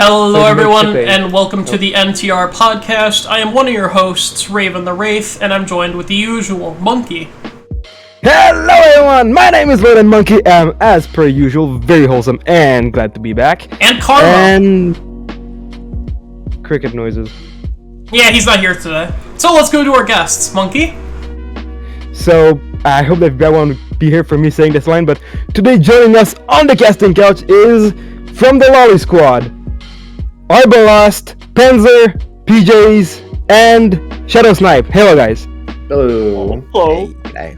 Hello everyone, and welcome to the NTR podcast. I am one of your hosts, Rave and the Wraith, and I'm joined with the usual Monkey. Hello everyone, my name is Loli Monkey, and as per usual, very wholesome and glad to be back. And Karma! And... cricket noises. Yeah, he's not here today. So let's go to our guests, Monkey. So, I hope that everyone will be here for me saying this line, but today joining us on the casting couch is, from the LoliSquad, Arbalust, Panzer, PJs, and Shadowsnipe. Hello guys. Hello. Hello. Hey.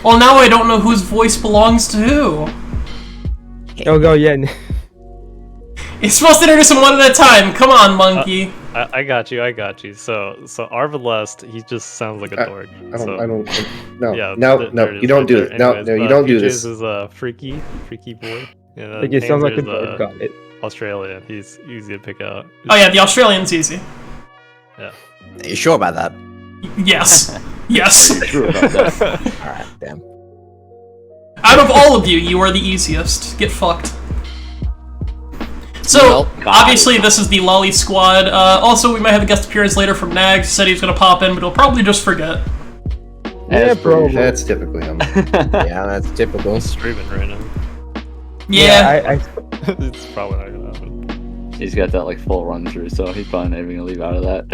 Well, now I don't know whose voice belongs to who. Oh, go, yeah. You're supposed to introduce them one at a time. Come on, Monkey. I got you. So Arbalust, he just sounds like a dork. I don't. No. Yeah, No. You don't do it. No. Anyways, You don't do PJs this. is a freaky boy. Yeah, Like, it sounds like a Panzer's, dog got it. Australian. He's easy to pick out. Oh yeah, the Australian's easy. Yeah. Are you sure about that? Yes. Yes. Sure about that. Alright, damn. Out of all of you, you are the easiest. Get fucked. So, Well, God. obviously this is the LoliSquad. Also, we might have a guest appearance later from Nags. He said he was going to pop in, but he'll probably just forget. Yeah, probably. That's typically him. Yeah, that's typical. He's streaming right now. Yeah. It's probably not gonna happen. He's got that like full run through, so he's probably not even gonna leave out of that.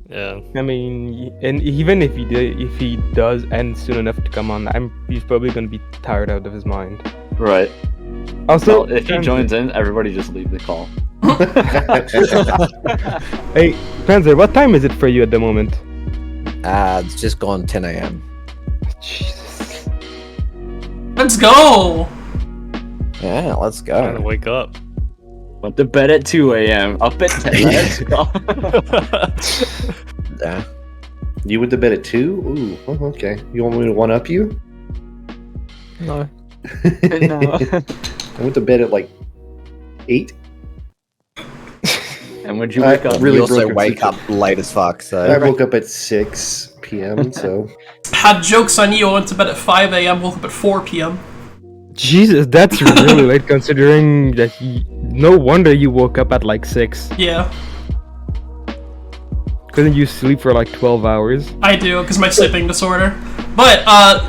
Yeah. I mean, and even if he does end soon enough to come on, he's probably gonna be tired out of his mind. Right. Also, Well, if he joins in, everybody just leave the call. Hey, Panzer, what time is it for you at the moment? It's just gone 10 a.m. Jesus. Let's go! Yeah, let's Trying to go. wake up. Went to bed at 2 a.m. Up at 10. Let's go. Yeah. You went to bed at 2? Ooh, oh, okay. You want me to one-up you? No. No. I went to bed at like 8. And would you wake up? really You also broke wake up late as fuck, I so... woke up at 6 p.m., so... Had jokes on you, I went to bed at 5 a.m., woke up at 4 p.m. Jesus, that's really late considering that no wonder you woke up at like 6. Yeah, Couldn't you sleep for like 12 hours? I do, because my sleeping disorder. But,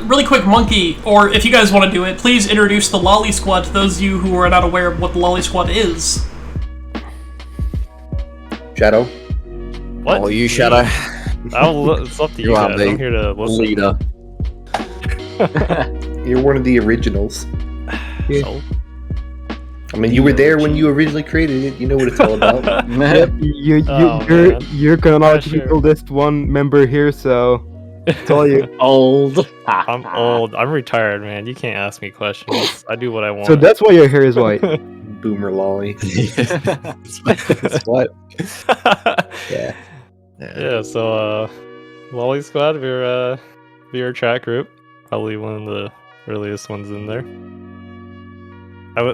really quick, Monkey, or if you guys want to do it, please introduce the LoliSquad to those of you who are not aware of what the LoliSquad is. Shadow? What? Oh, you Shadow. It's up to you You are guys. the I'm here to listen. leader. You're one of the originals. So, I mean, you were there when you originally created it. You know what it's all about. Yep, Oh, you're man. you're chronologically Sure. oldest one member here, so it's all you. Old. I'm old. I'm retired, man. You can't ask me questions. I do what I want. So that's why your hair is white. Boomer Lolly. That's what? Yeah. Yeah, so LoliSquad, we're a chat group, probably one of the earliest ones in there.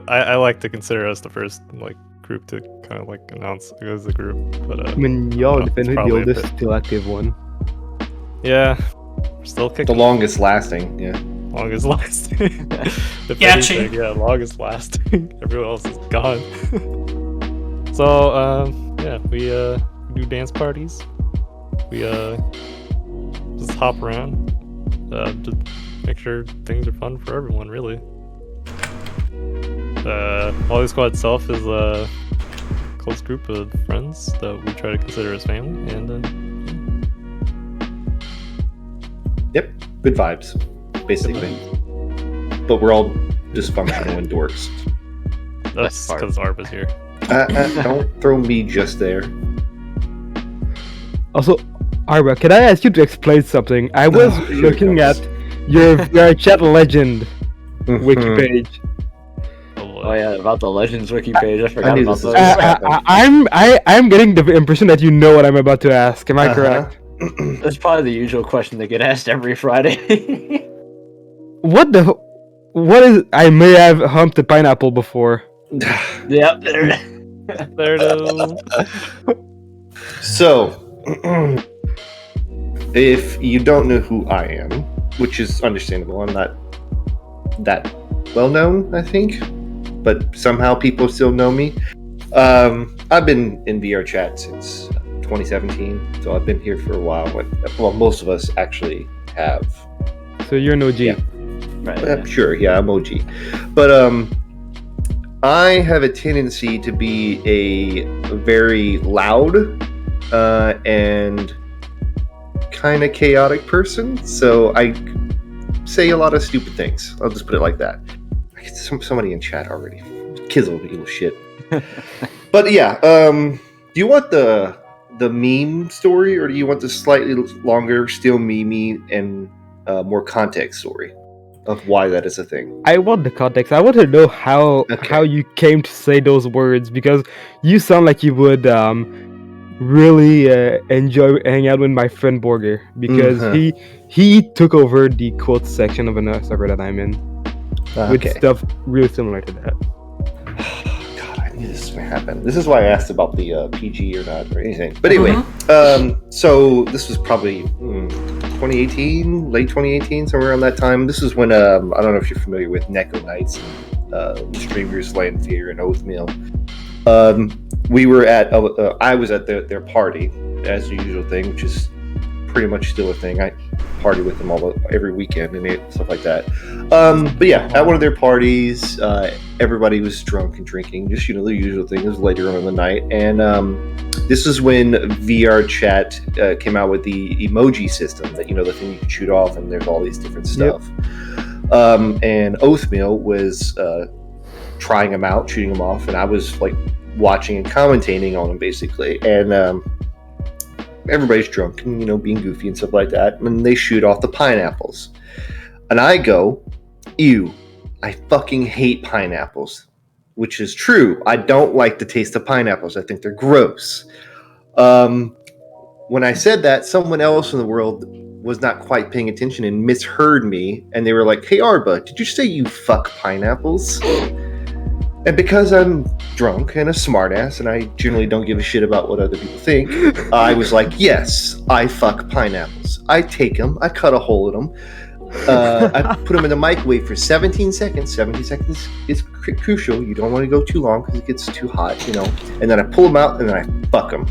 I like to consider us the first like group to kind of like announce it as a group, but I mean, y'all Well, definitely the probably a oldest bit. still active one. yeah, we're still The kicking. longest lasting, yeah. Longest lasting. If Gotcha. anything, yeah, longest lasting. Everyone else is gone. So yeah, we do dance parties. We just hop around, just make sure things are fun for everyone, really. LoliSquad itself is a close group of friends that we try to consider as family, and Yep, good vibes, basically. But we're all dysfunctional and dorks. that's part. because Arb is here. Don't throw me just there. Also, Arba, can I ask you to explain something? I was Oh, here it looking comes. at your Vrchat legend wiki Mhm. page. Oh yeah, about the Legends wiki page. I forgot knew about this was those. I'm getting the impression that you know what I'm about to ask. Am I correct? That's probably the usual question that get asked every Friday. What the? What is? I may have humped a pineapple before. Yep, there it is. There it is. So, if you don't know who I am, which is understandable, I'm not that well known, I think, but somehow people still know me. I've been in Vrchat since 2017, so I've been here for a while. Well, most of us actually have. So you're an OG. Yeah. Right. Sure, yeah, I'm OG. But I have a tendency to be a very loud and kind of chaotic person, so I say a lot of stupid things. I'll just put it like that. I get somebody in chat already. Kids will be little shit. But yeah, do you want the meme story, or do you want the slightly longer, still memey and more context story of why that is a thing? I want the context. I want to know how you came to say those words, because you sound like you would really enjoy hanging out with my friend Borger, because he took over the quotes section of another server that I'm in with stuff really similar to that. God, I knew this was gonna happen. This is why I asked about the PG or not or anything. But anyway, so this was probably 2018, late 2018, somewhere around that time. This is when I don't know if you're familiar with Neko Nights, streamers Landfear and Oathmeal. We were at I was at their party, as the usual thing, which is pretty much still a thing. I party with them every weekend and stuff like that. But yeah, at one of their parties, everybody was drunk and drinking, just the usual thing. It was later on in the night, and this is when Vrchat came out with the emoji system, that the thing you can shoot off, and there's all these different stuff. And Oathmeal was trying them out, shooting them off, and I was like watching and commentating on them basically, and everybody's drunk and being goofy and stuff like that, and they shoot off the pineapples, and I go, ew, I fucking hate pineapples, which is true. I don't like the taste of pineapples. I think they're gross. When I said that, someone else in the world was not quite paying attention and misheard me, and they were like, hey Arba, did you say you fuck pineapples? And because I'm drunk and a smartass, and I generally don't give a shit about what other people think, I was like, yes, I fuck pineapples. I take them, I cut a hole in them, I put them in the microwave for 17 seconds. 17 seconds is crucial. You don't want to go too long because it gets too hot, And then I pull them out, and then I fuck them.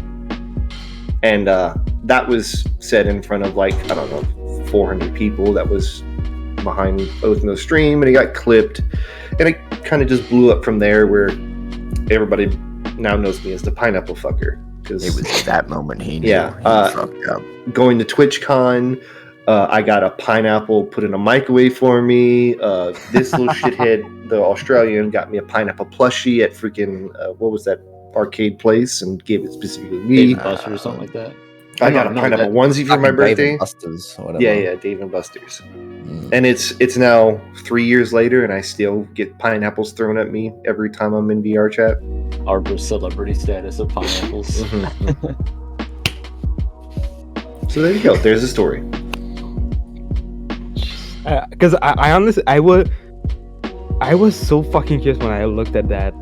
And that was said in front of 400 people. That was behind Oathmeal's stream, and it got clipped. And it kind of just blew up from there, where everybody now knows me as the pineapple fucker. Cause, it was that moment he knew. Yeah, he fucked up. Going to TwitchCon, I got a pineapple put in a microwave for me. This little shithead, the Australian, got me a pineapple plushie at freaking what was that arcade place, and gave it specifically me. Dave & Buster's or something like that. I got a pineapple onesie for my birthday. Dave & Buster's, or whatever. Yeah, Dave & Buster's. And it's now 3 years later, and I still get pineapples thrown at me every time I'm in Vrchat. Arbor's celebrity status of pineapples. So there you go. There's the story. Because I honestly, I was so fucking curious when I looked at that.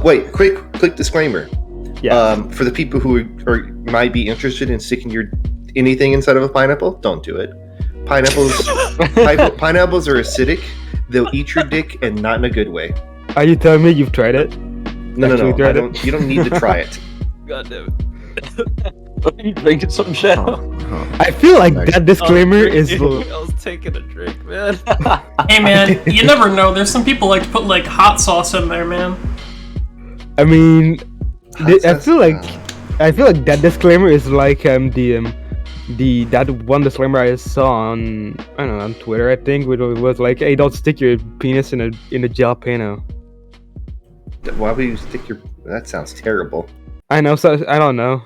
Wait, quick disclaimer. Yeah. For the people who might be interested in sticking anything inside of a pineapple, don't do it. Pineapples are acidic. They'll eat your dick, and not in a good way. Are you telling me you've tried it? No. You don't need to try it. God damn it. Are you drinking some Shadow? I feel like that disclaimer is. I was taking a drink, man. Hey man, you never know. There's some people like to put hot sauce in there, man. I mean, I feel like that disclaimer is like that one disclaimer I saw on Twitter, I think, which was like, hey, don't stick your penis in a jalapeno. Why would you stick your? That sounds terrible. I know, so I don't know.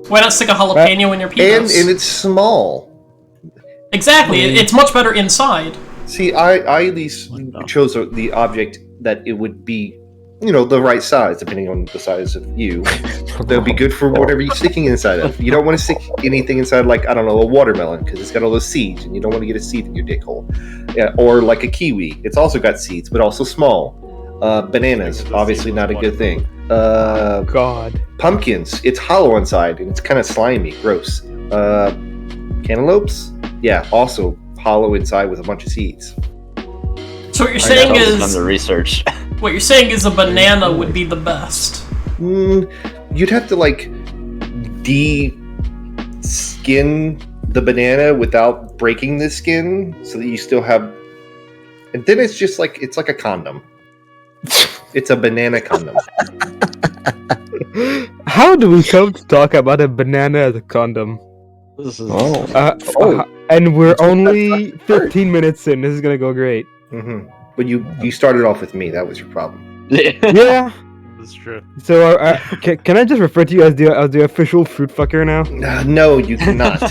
Why not stick a jalapeno in your penis? And it's small. Exactly, it's much better inside. See, I at least chose the object that it would be, the right size, depending on the size of you. That would be good for whatever you're sticking inside of. You don't want to stick anything inside, a watermelon, because it's got all those seeds, and you don't want to get a seed in your dick hole. Yeah, or like a kiwi. It's also got seeds, but also small. Bananas, obviously not a good thing. God. Pumpkins, it's hollow inside, and it's kind of slimy, gross. Cantaloupes, yeah, also hollow inside with a bunch of seeds. So what you're I saying know, done is the research. what you're saying is a banana would be the best. You'd have to like de-skin the banana without breaking the skin, so that you still have. And then it's just like it's like a condom. It's a banana condom. How do we come to talk about a banana as a condom? This is And we're only 15 minutes in. This is gonna go great. But you started off with me. That was your problem. Yeah. That's true. So can I just refer to you as the official fruit fucker now? No, you cannot.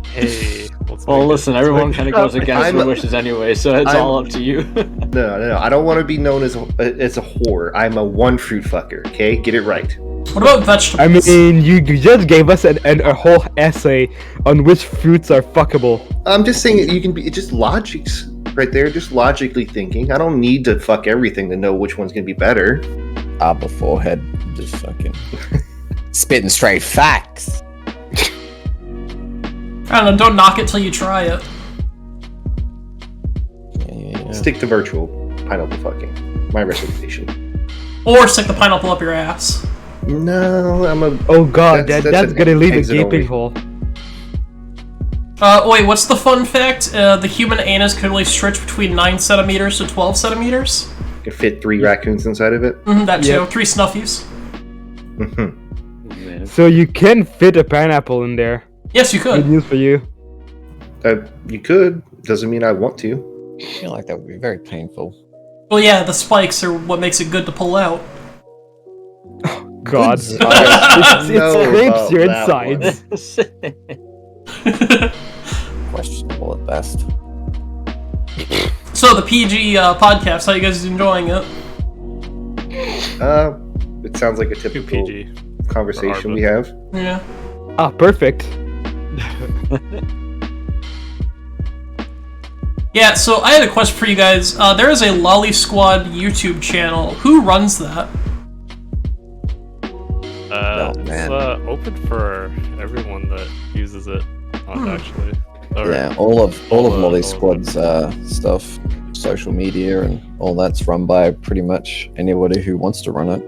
Hey. Well, listen, everyone kind of goes against I'm their a- wishes anyway, so it's all up to you. No. I don't want to be known as a whore. I'm a one fruit fucker. Okay, get it right. What about vegetables? I mean, you just gave us a whole essay on which fruits are fuckable. I'm just saying you can be. It's just logics right there. Just logically thinking. I don't need to fuck everything to know which one's gonna be better. Arbor forehead, just fucking spitting straight facts. I don't know, don't knock it till you try it. Yeah. Stick to virtual pineapple fucking. My recommendation. Or stick the pineapple up your ass. No, I'm a. Oh god, that's an gonna leave a exit gaping only. hole. Wait, what's the fun fact? The human anus can only stretch between 9 centimeters to 12 centimeters? You can fit 3 raccoons inside of it. That too. Yep. 3 snuffies. Mm-hmm. So you can fit a pineapple in there. Yes, you Good could. news for you. You could. Doesn't mean I want to. I feel like that would be very painful. Well, yeah, the spikes are what makes it good to pull out. God, Good it know scrapes about your that insides. Questionable at best. So, the PG podcast, how you guys enjoying it? It sounds like a Too typical PG. conversation we have. Yeah. Ah, perfect. Yeah, so I had a question for you guys. There is a LoliSquad YouTube channel. Who runs that? Man. It's open for everyone that uses it, actually. Or- Yeah, all of Loli of Squad's stuff, social media, and all that's run by pretty much anybody who wants to run it.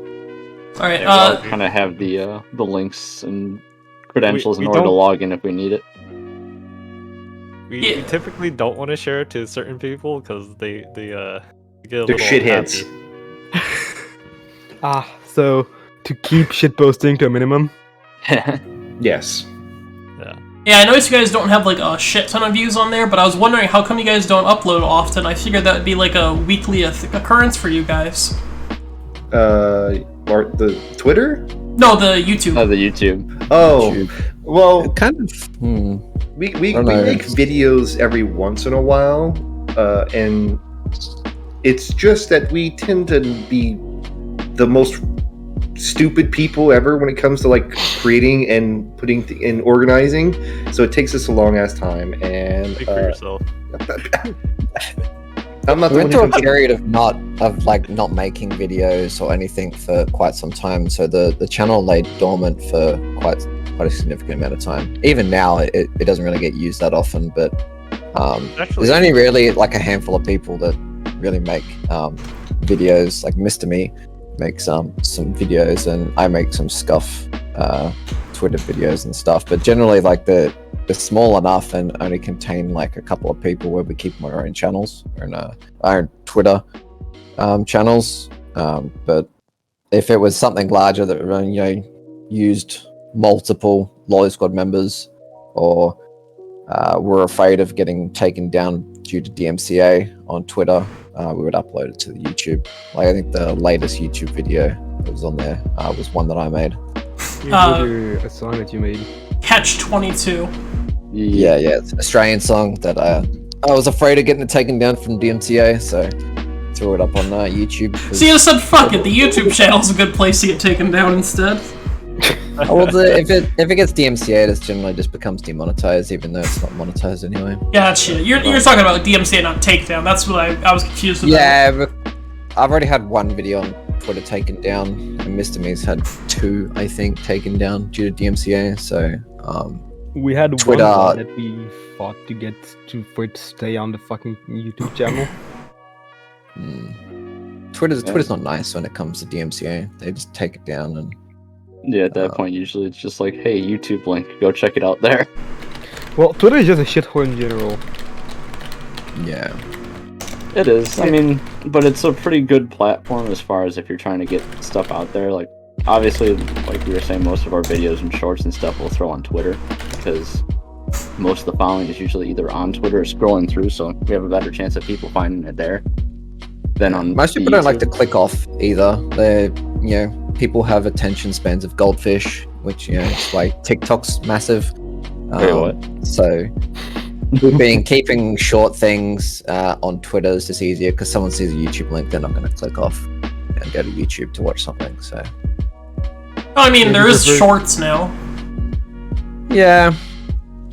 Alright, Yeah, we kind of have the links and credentials We in order to don't- log in if we need it. We typically don't want to share it to certain people because they get a They're little shitheads. happy. So to keep shitposting to a minimum. Yes. yeah, I noticed you guys don't have like a shit ton of views on there, but I was wondering how come you guys don't upload often. I figured that would be like a weekly occurrence for you guys. Or the Twitter? No, the YouTube. The YouTube. Oh, YouTube. well, Kind of. we don't know. make videos every once in a while, and it's just that we tend to be the most stupid people ever when it comes to like creating and putting and organizing. So it takes us a long ass time, and Speak for yourself. I'm not We the went one through who a comes period of not making videos or anything for quite some time, so the channel lay dormant for quite a significant amount of time. Even now, it doesn't really get used that often, but Actually, there's only really like a handful of people that really make videos. Like Mr. Me makes some videos, and I make some scuff Twitter videos and stuff. But generally, like they're small enough and only contain like a couple of people where we keep them on our own channels or in our own Twitter channels. But if it was something larger that used multiple LoliSquad members or were afraid of getting taken down due to DMCA on Twitter, we would upload it to the YouTube. Like I think the latest YouTube video that was on there was one that I made. A song that you made. Catch 22. Yeah, it's an Australian song that I was afraid of getting it taken down from DMCA, so threw it up on YouTube. So you just said, fuck it, the YouTube channel's a good place to get taken down instead. Well, if it gets DMCA, it generally just becomes demonetized, even though it's not monetized anyway. Gotcha. You're talking about DMCA, not takedown. That's what I was confused about. Yeah, but I've already had one video on Twitter taken down, and Mr. Me's had 2, I think, taken down due to DMCA. So We had Twitter- one that we fought to get for it to stay on the fucking YouTube channel. Twitter's not nice when it comes to DMCA. They just take it down and. Yeah, at that point, usually it's just like, hey, YouTube link, go check it out there. Well, Twitter is just a shithole in general. Yeah. It is. I mean, but it's a pretty good platform as far as if you're trying to get stuff out there. Like, obviously, like we were saying, most of our videos and shorts and stuff we'll throw on Twitter because most of the following is usually either on Twitter or scrolling through, so we have a better chance of people finding it there than on Most people don't like to click off either. People have attention spans of goldfish, which it's why TikTok's massive. Wait, what? So keeping short things on Twitter is just easier because someone sees a YouTube link, they're not going to click off and go to YouTube to watch something. So I mean, there is shorts now. yeah,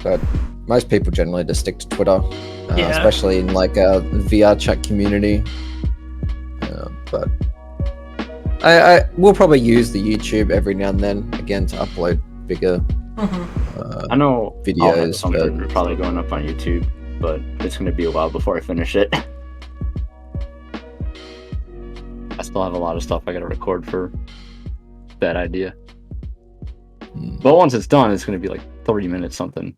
but most people generally just stick to Twitter, especially in like a Vrchat community. But I will probably use the YouTube every now and then again to upload bigger. I know videos, some are probably going up on YouTube, but it's going to be a while before I finish it. I still have a lot of stuff I got to record for that idea. But once it's done, it's going to be like 30 minutes something,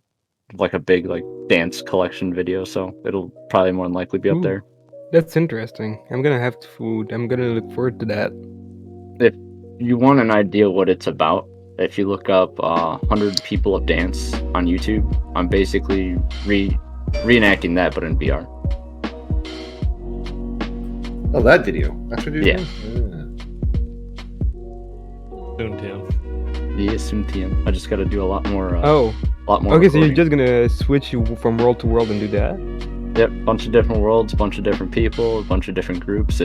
like a big like dance collection video. So it'll probably more than likely be up there. That's interesting. I'm gonna look forward to that. If you want an idea what it's about, if you look up 100 People of Dance on YouTube, I'm basically reenacting that, but in VR. Oh, that video. That's what you're doing? Soon, Tim. Yeah, soon, TM. I just got to do a lot more. Okay, recording. so you're just gonna switch from world to world and do that? Yep, bunch of different worlds, bunch of different people, a bunch of different groups.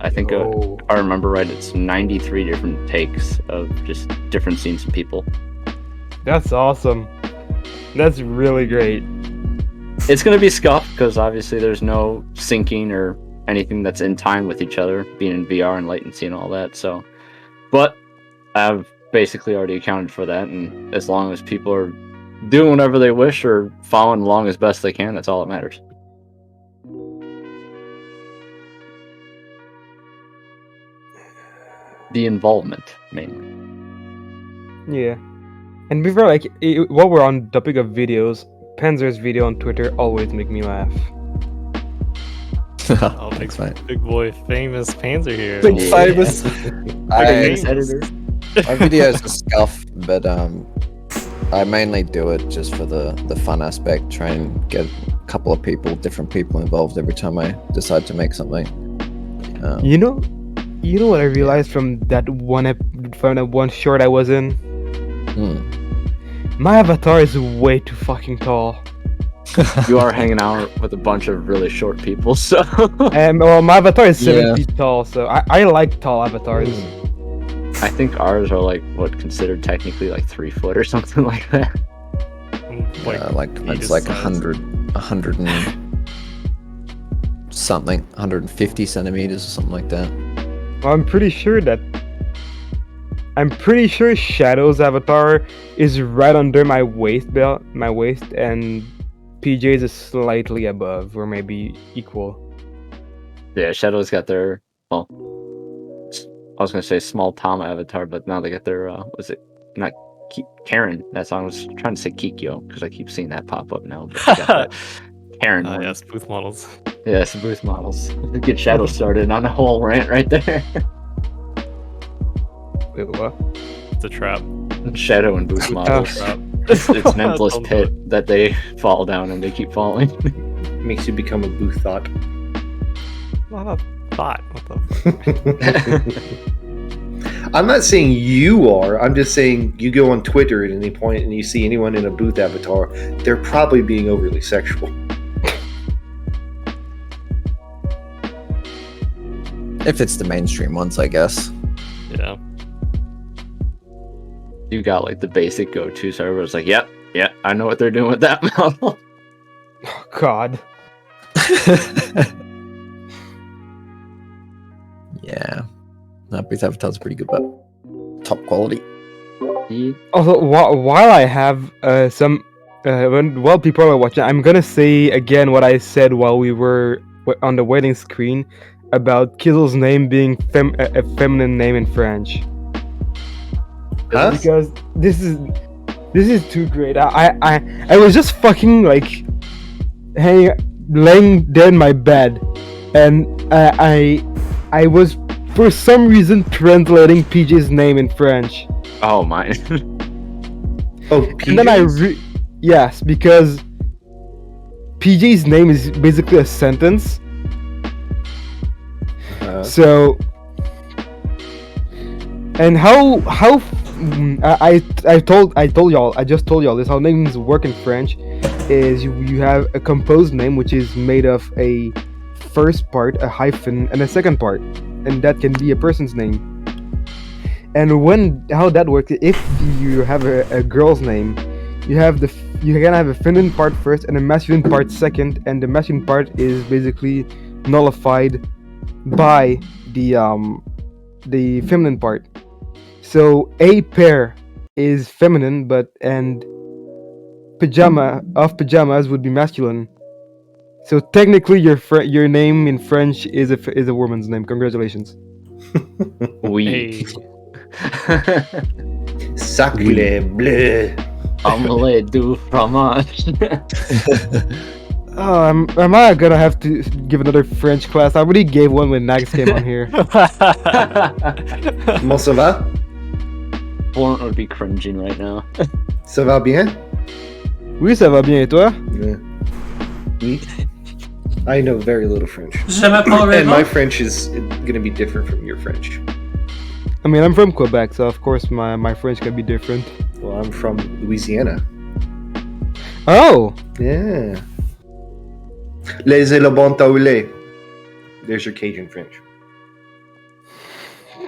I think I remember right, it's 93 different takes of just different scenes and people. That's awesome. That's really great. It's going to be scuffed because obviously there's no syncing or anything that's in time with each other, being in VR and latency and all that. So, but I've basically already accounted for that, and as long as people are doing whatever they wish or following along as best they can, that's all that matters. The involvement, mainly. Yeah. And before, while we're on the topic of videos, Panzer's video on Twitter always make me laugh. Oh, big boy, famous Panzer here. Big famous. Editor. My videos are scuff, but I mainly do it just for the fun aspect. Try and get a couple of different people involved every time I decide to make something. You know what I realized from that one short I was in? My avatar is way too fucking tall. You are hanging out with a bunch of really short people, so. Well, my avatar is 7 feet tall, so I like tall avatars. I think ours are considered technically like 3 foot or something like that. It's like 100 and something, 150 centimeters or something like that. Well, I'm pretty sure Shadow's avatar is right under my waist, and PJ's is slightly above, or maybe equal. Yeah, Shadow's got their, well, I was gonna say small Tom avatar, but now they got their, was it not Karen? That's song I was trying to say Kikyo because I keep seeing that pop up now. But they got that Karen. Yes, booth models. Yes, booth models. Get Shadow started on a whole rant right there. Wait, what? It's a trap. Shadow and booth models. It's mentalist pit that they fall down and they keep falling. Makes you become a booth thought. Not a thought. What the? I'm not saying you are. I'm just saying you go on Twitter at any point and you see anyone in a booth avatar, they're probably being overly sexual. If it's the mainstream ones, I guess. Yeah. You got like the basic go-to, so everyone's like, yep, yeah, I know what they're doing with that model. Oh, God. Yeah. No, booth avatar's pretty good, but top quality. Also, while I have while people are watching, I'm gonna say again what I said while we were on the wedding screen. about Kizzle's name being a feminine name in French. Huh? Because this is too great. I was just fucking like laying there in my bed, and I was for some reason translating PJ's name in French. Oh my. Oh, And then PJs? yes, because PJ's name is basically a sentence. So, and I just told y'all this. How names work in French is you have a composed name which is made of a first part, a hyphen, and a second part, and that can be a person's name. And how that works, if you have a girl's name, you can have a feminine part first and a masculine part second, and the masculine part is basically nullified by the feminine part. So APair is feminine, and pajamas would be masculine. So technically, your name in French is a woman's name. Congratulations. Oui. Sacre bleu. Omelette du fromage. Oh, am I gonna have to give another French class? I already gave one when Nags came on here. Comment ça va? Florent would be cringing right now. Ça va bien? Oui, ça va bien, et toi? Yeah. Oui. I know very little French. Je m'appelle And my Rave. French is going to be different from your French. I mean, I'm from Quebec, so of course my French can be different. Well, I'm from Louisiana. Oh! Yeah. Les le bon taoulet. There's your Cajun French.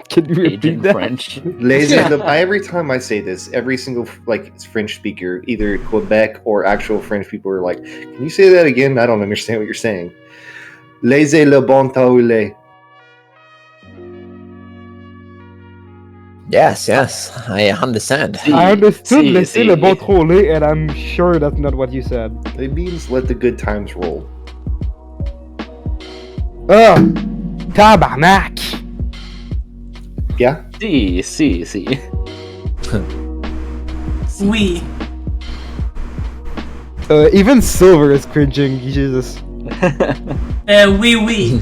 Can you repeat Cajun that? French. Every time I say this, every single French speaker, either Quebec or actual French people, are like, "Can you say that again? I don't understand what you're saying." Laissez le bon taoulet. Yes, I understand. I understood Si, laisser si. le bon troller, and I'm sure that's not what you said. It means let the good times roll. Oh! Tabarnak! Yeah. Si. Oui. Even Silver is cringing, Jesus. Oui, oui.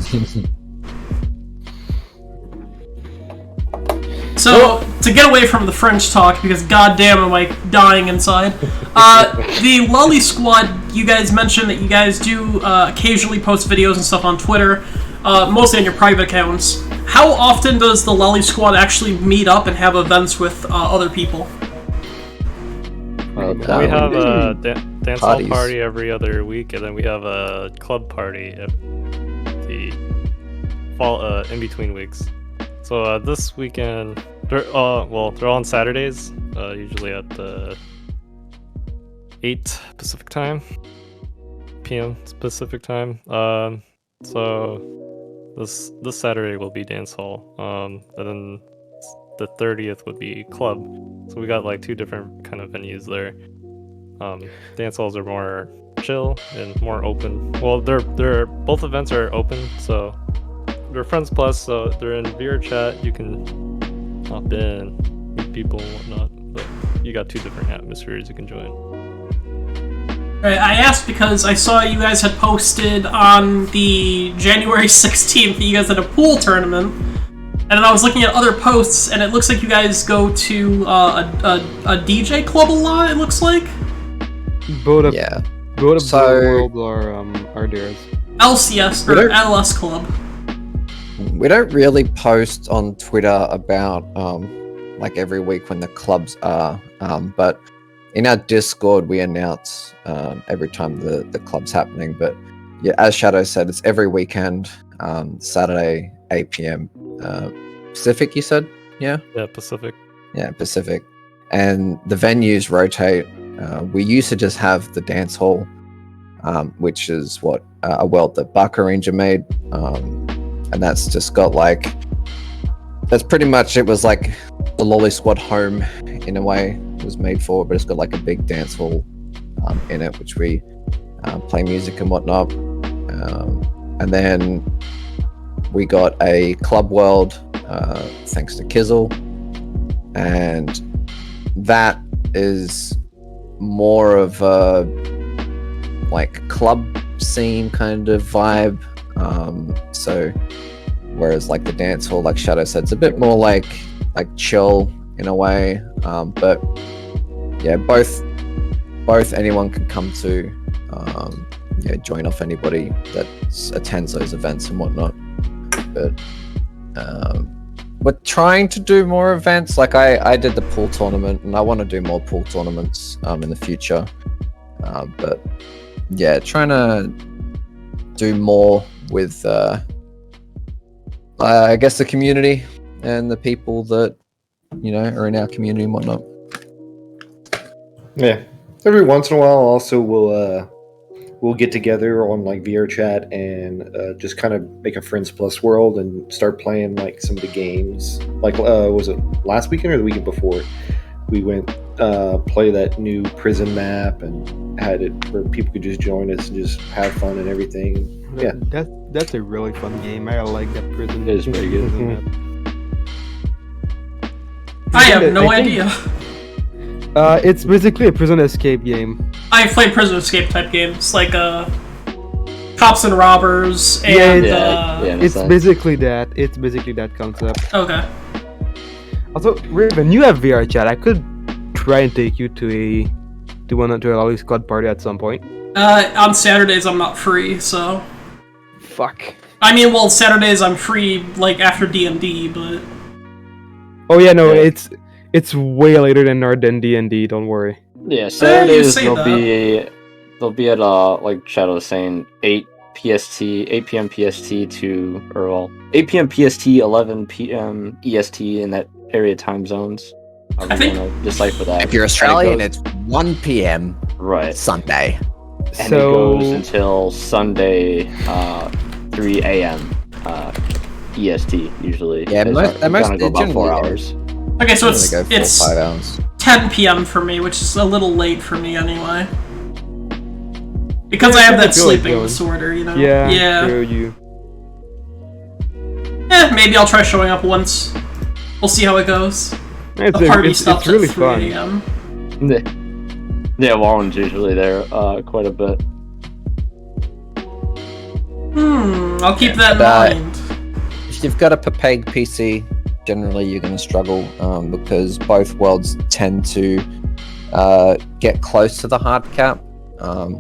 So, to get away from the French talk, because goddamn am I dying inside, the LoliSquad, you guys mentioned that you guys do occasionally post videos and stuff on Twitter, mostly on your private accounts. How often does the LoliSquad actually meet up and have events with other people? We have a dance hall Parties. party every other week, and then we have a club party at the fall in between weeks. So this weekend, they're on Saturdays, usually at 8 Pacific time, p.m. Pacific time. So this Saturday will be dance hall, and then the 30th would be club. So we got like two different kind of venues there. Dance halls are more chill and more open. Well, they're both events are open, so they're Friends Plus, so they're in Vrchat. You can hop in, meet people and whatnot. But you got two different atmospheres you can join. Right, I asked because I saw you guys had posted on the January 16th that you guys had a pool tournament, and then I was looking at other posts, and it looks like you guys go to a DJ club a lot, it looks like? Both of Yeah. the So- world are theirs. LCS, or Really? LS Club. We don't really post on Twitter about like every week when the clubs are, but in our Discord we announce every time the club's happening. But yeah, as Shadow said, it's every weekend, Saturday 8 p.m. Pacific. You said, yeah, Yeah, Pacific. yeah, Pacific, and the venues rotate. We used to just have the dance hall, which is what a world that Barker Ranger made. And that's just got like, that's pretty much, it was like the LoliSquad home in a way it was made for, but it's got like a big dance hall in it, which we play music and whatnot. And then we got a Club World, thanks to Kizzle, and that is more of a like club scene kind of vibe. So whereas like the dance hall, like Shadow said, it's a bit more like chill in a way. But yeah, both anyone can come to. Join off anybody that attends those events and whatnot. But we're trying to do more events. Like I did the pool tournament, and I want to do more pool tournaments in the future. But yeah, trying to do more with I guess the community and the people that are in our community and whatnot. Yeah, every once in a while, also we'll get together on like Vrchat and just kind of make a Friends Plus world and start playing like some of the games. Like, was it last weekend or the weekend before? We went play that new prison map and had it where people could just join us and just have fun and everything. Yeah, That's a really fun game. I like that prison. It is pretty good. I have no idea. It's basically a prison escape game. I've played prison escape type games, like Cops and Robbers, and It's basically that. It's basically that concept. Okay. Also, Raven, you have Vrchat. I could try and take you to a LoliSquad party at some point. On Saturdays I'm not free, so. Fuck. I mean, well, Saturdays I'm free, like after D&D, but. Oh yeah, no, it's way later than our D&D. Don't worry. Yeah, Saturdays say they'll be at like Shadow was saying 8 p.m. PST to 8 p.m. PST, 11 p.m. EST in that area time zones. I think decipher that. If you're Australian, it's 1 p.m. right Sunday. And it goes until Sunday 3 a.m. EST usually. Yeah, most go about 4 hours. Okay, so It's 5 hours. 10 p.m. for me, which is a little late for me anyway. Because I have that sleeping disorder, you know? Yeah. True, you. Maybe I'll try showing up once. We'll see how it goes. It's really at 3 fun. a.m. Yeah, Warren's usually there quite a bit. I'll keep that in mind. If you've got a Papeg PC, generally you're going to struggle because both worlds tend to get close to the hard cap,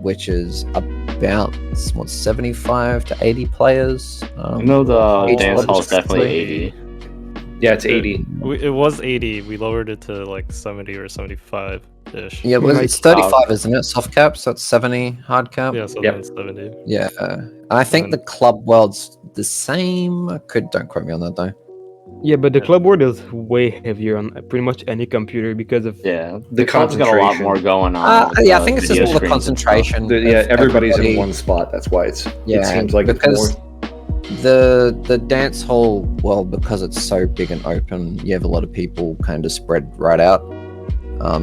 which is about 75 to 80 players. I know the dance hall is definitely 80. Yeah, it's 80. It was 80. We lowered it to like 70 or 75-ish. Yeah, well, it's 35, isn't it? Soft cap, so it's 70 hard cap. Yeah, so that's 70. Yeah, and I think the club world's the same. Don't quote me on that though. Yeah, but the club world is way heavier on pretty much any computer because of the club's got a lot more going on. I think it's just all the concentration. Everybody's in one spot. That's why it seems like because it's more. The dance hall, well, because it's so big and open, you have a lot of people kind of spread right out.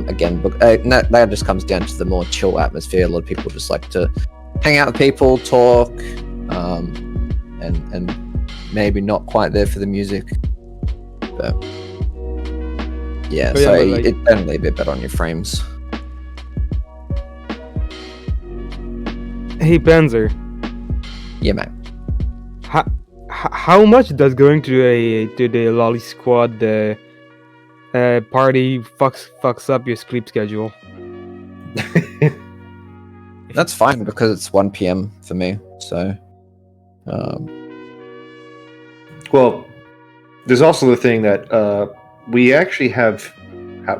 Again, that just comes down to the more chill atmosphere. A lot of people just like to hang out with people, talk, and maybe not quite there for the music. But yeah, it's definitely a bit better on your frames. Hey, Panzer. Yeah, mate. How much does going to the LoliSquad party fucks up your sleep schedule? That's fine because it's 1 p.m. for me. So, well, there's also the thing that we actually have.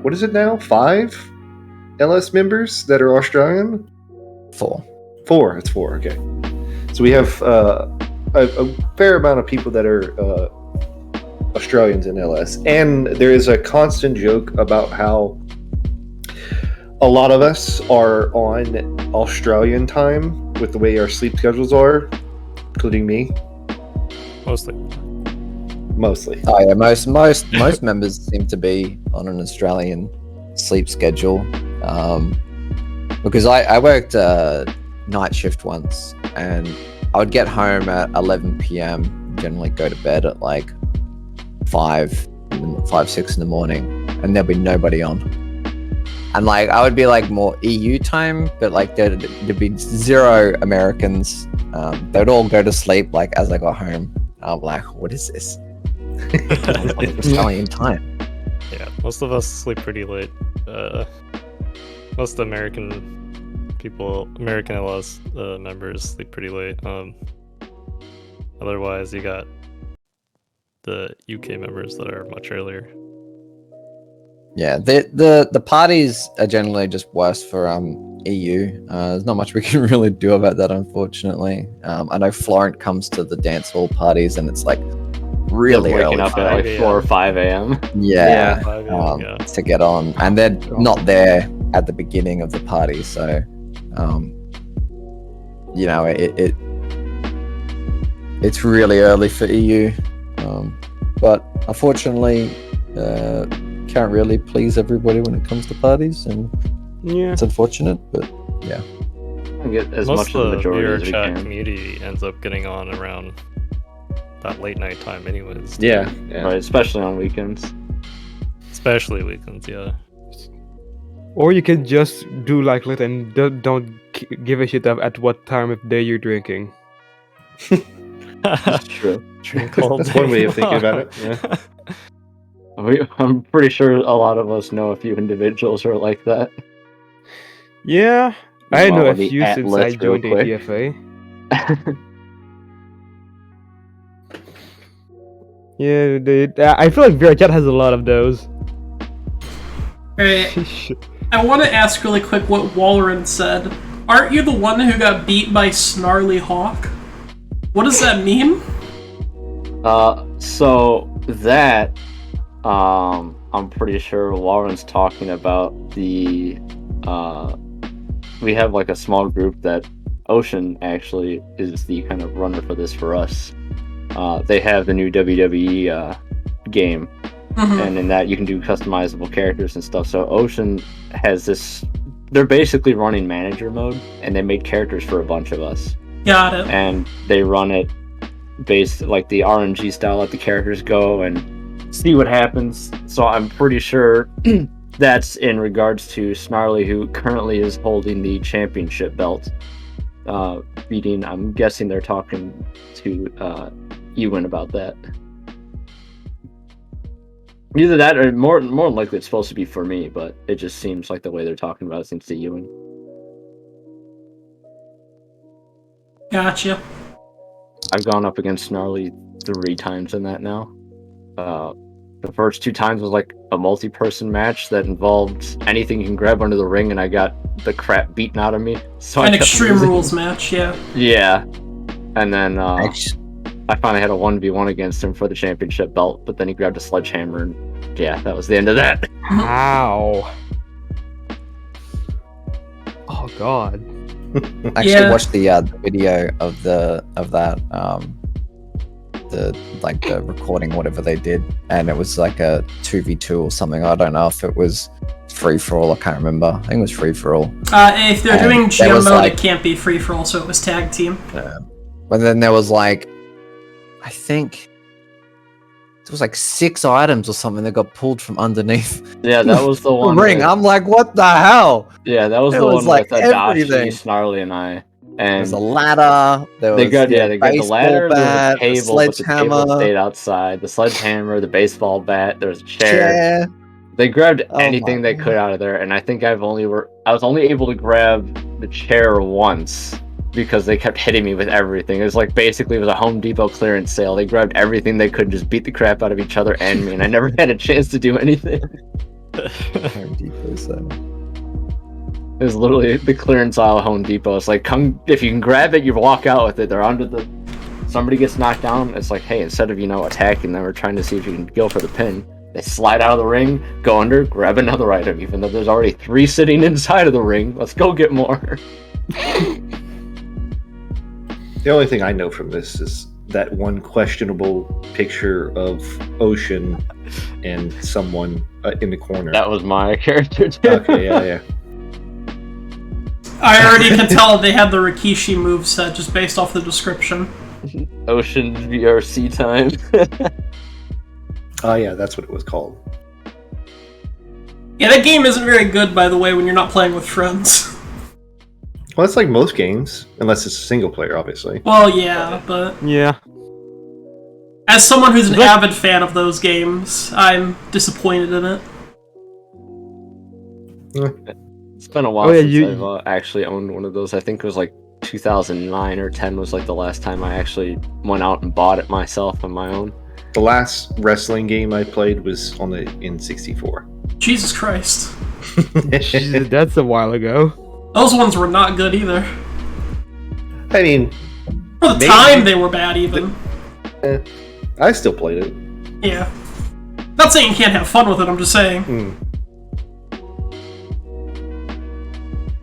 What is it now? 5 LS members that are Australian. 4. It's 4. Okay, so we have a fair amount of people that are Australians in LS, and there is a constant joke about how a lot of us are on Australian time with the way our sleep schedules are, including me. Mostly. Oh yeah, most members seem to be on an Australian sleep schedule. Because I worked night shift once, and I would get home at 11 p.m. generally go to bed at like 5, 6 in the morning, and there'll be nobody on. And like I would be like more EU time, but like there'd be 0 Americans. They'd all go to sleep like as I got home. I'm like, what is this? Italian time. Yeah, most of us sleep pretty late. Most American people, American LS members sleep pretty late. Otherwise, you got the UK members that are much earlier. Yeah, the parties are generally just worse for EU. There's not much we can really do about that, unfortunately. I know Florent comes to the dance hall parties, and it's like really waking early. up at like 4 or 5 a.m. Yeah, 5 a.m., yeah. to get on, and they're not there at the beginning of the party, so you know it's really early for EU. But unfortunately, can't really please everybody when it comes to parties, and Yeah. it's unfortunate, but I get as Most much of the of the majority as we Vrchat can. community ends up getting on around that late night time anyways. Yeah. Right, especially on weekends. Especially weekends, yeah. Or you could just do like lit and don't give a shit at what time of day you're drinking. That's true. Drink all That's day one way of thinking about it. long. Yeah. I'm pretty sure a lot of us know a few individuals who are like that. Yeah, I know Follow a the few since I atlas real joined quick. APFA. Yeah, I feel like Vrchat has a lot of those. Alright, I want to ask really quick what Walleran said. Aren't you the one who got beat by Snarly Hawk? What does that mean? So that, I'm pretty sure Warren's talking about the, we have like a small group that Ocean actually is the kind of runner for this for us. They have the new WWE game, and in that you can do customizable characters and stuff. So Ocean has this, they're basically running manager mode, and they made characters for a bunch of us. Got it. And they run it based like the RNG style, let the characters go and see what happens. So I'm pretty sure that's in regards to Snarly, who currently is holding the championship belt, beating, I'm guessing they're talking to Ewan about that. Either that or more than likely it's supposed to be for me, but it just seems like the way they're talking about it seems to Ewan. Gotcha. I've gone up against Snarly 3 times in that now. The first 2 times was like a multi-person match that involved anything you can grab under the ring, and I got the crap beaten out of me. So An I kept Extreme losing. Rules match, yeah. Yeah. And then I finally had a 1v1 against him for the championship belt, but then he grabbed a sledgehammer, and yeah, that was the end of that. Ow. Oh god. I actually Yeah. watched the video of that the recording, whatever they did, and it was like a 2v2 or something. I don't know if it was free for all. I can't remember. I think it was free for all. If they're And doing there GM was, mode, like- it can't be free for all, so it was tag team. But then there was like, I think there was like 6 items or something that got pulled from underneath Yeah, that was the the one. ring. with- I'm like, what the hell? yeah, that was it the was one like with Adachi, everything. Snarly, and I. There was And a ladder. There was they grabbed the baseball ladder, bat, there was a table, but the table sledgehammer, stayed outside. The sledgehammer, the baseball bat, there was a chair. chair. They grabbed Oh anything my they could out of there, and I think I was only able to grab the chair once because they kept hitting me with everything. It was like basically it was a Home Depot clearance sale. They grabbed everything they could, just beat the crap out of each other and me, and I never had a chance to do anything. Home Depot, so. It was literally the clearance aisle of Home Depot. It's like, come, if you can grab it, you walk out with it. They're under the, somebody gets knocked down. It's like, hey, instead of, attacking them or trying to see if you can go for the pin, they slide out of the ring, go under, grab another item, even though there's already 3 sitting inside of the ring. Let's go get more. The only thing I know from this is that one questionable picture of Ocean and someone in the corner. That was my character, too. Okay, yeah. I already can tell they had the Rikishi moveset just based off the description. Ocean VRC time. Oh yeah, that's what it was called. Yeah, that game isn't very good, by the way, when you're not playing with friends. Well, it's like most games, unless it's single player, obviously. Well, yeah, but Yeah. as someone who's an avid fan of those games, I'm disappointed in it. It's been a while Oh, yeah, since I've actually owned one of those. I think it was like 2009 or 10 was like the last time I actually went out and bought it myself on my own. The last wrestling game I played was on the N64. Jesus Christ. Jesus, that's a while ago. Those ones were not good either. I mean, For the Maybe. time, they were bad even. I still played it. Yeah. Not saying you can't have fun with it, I'm just saying.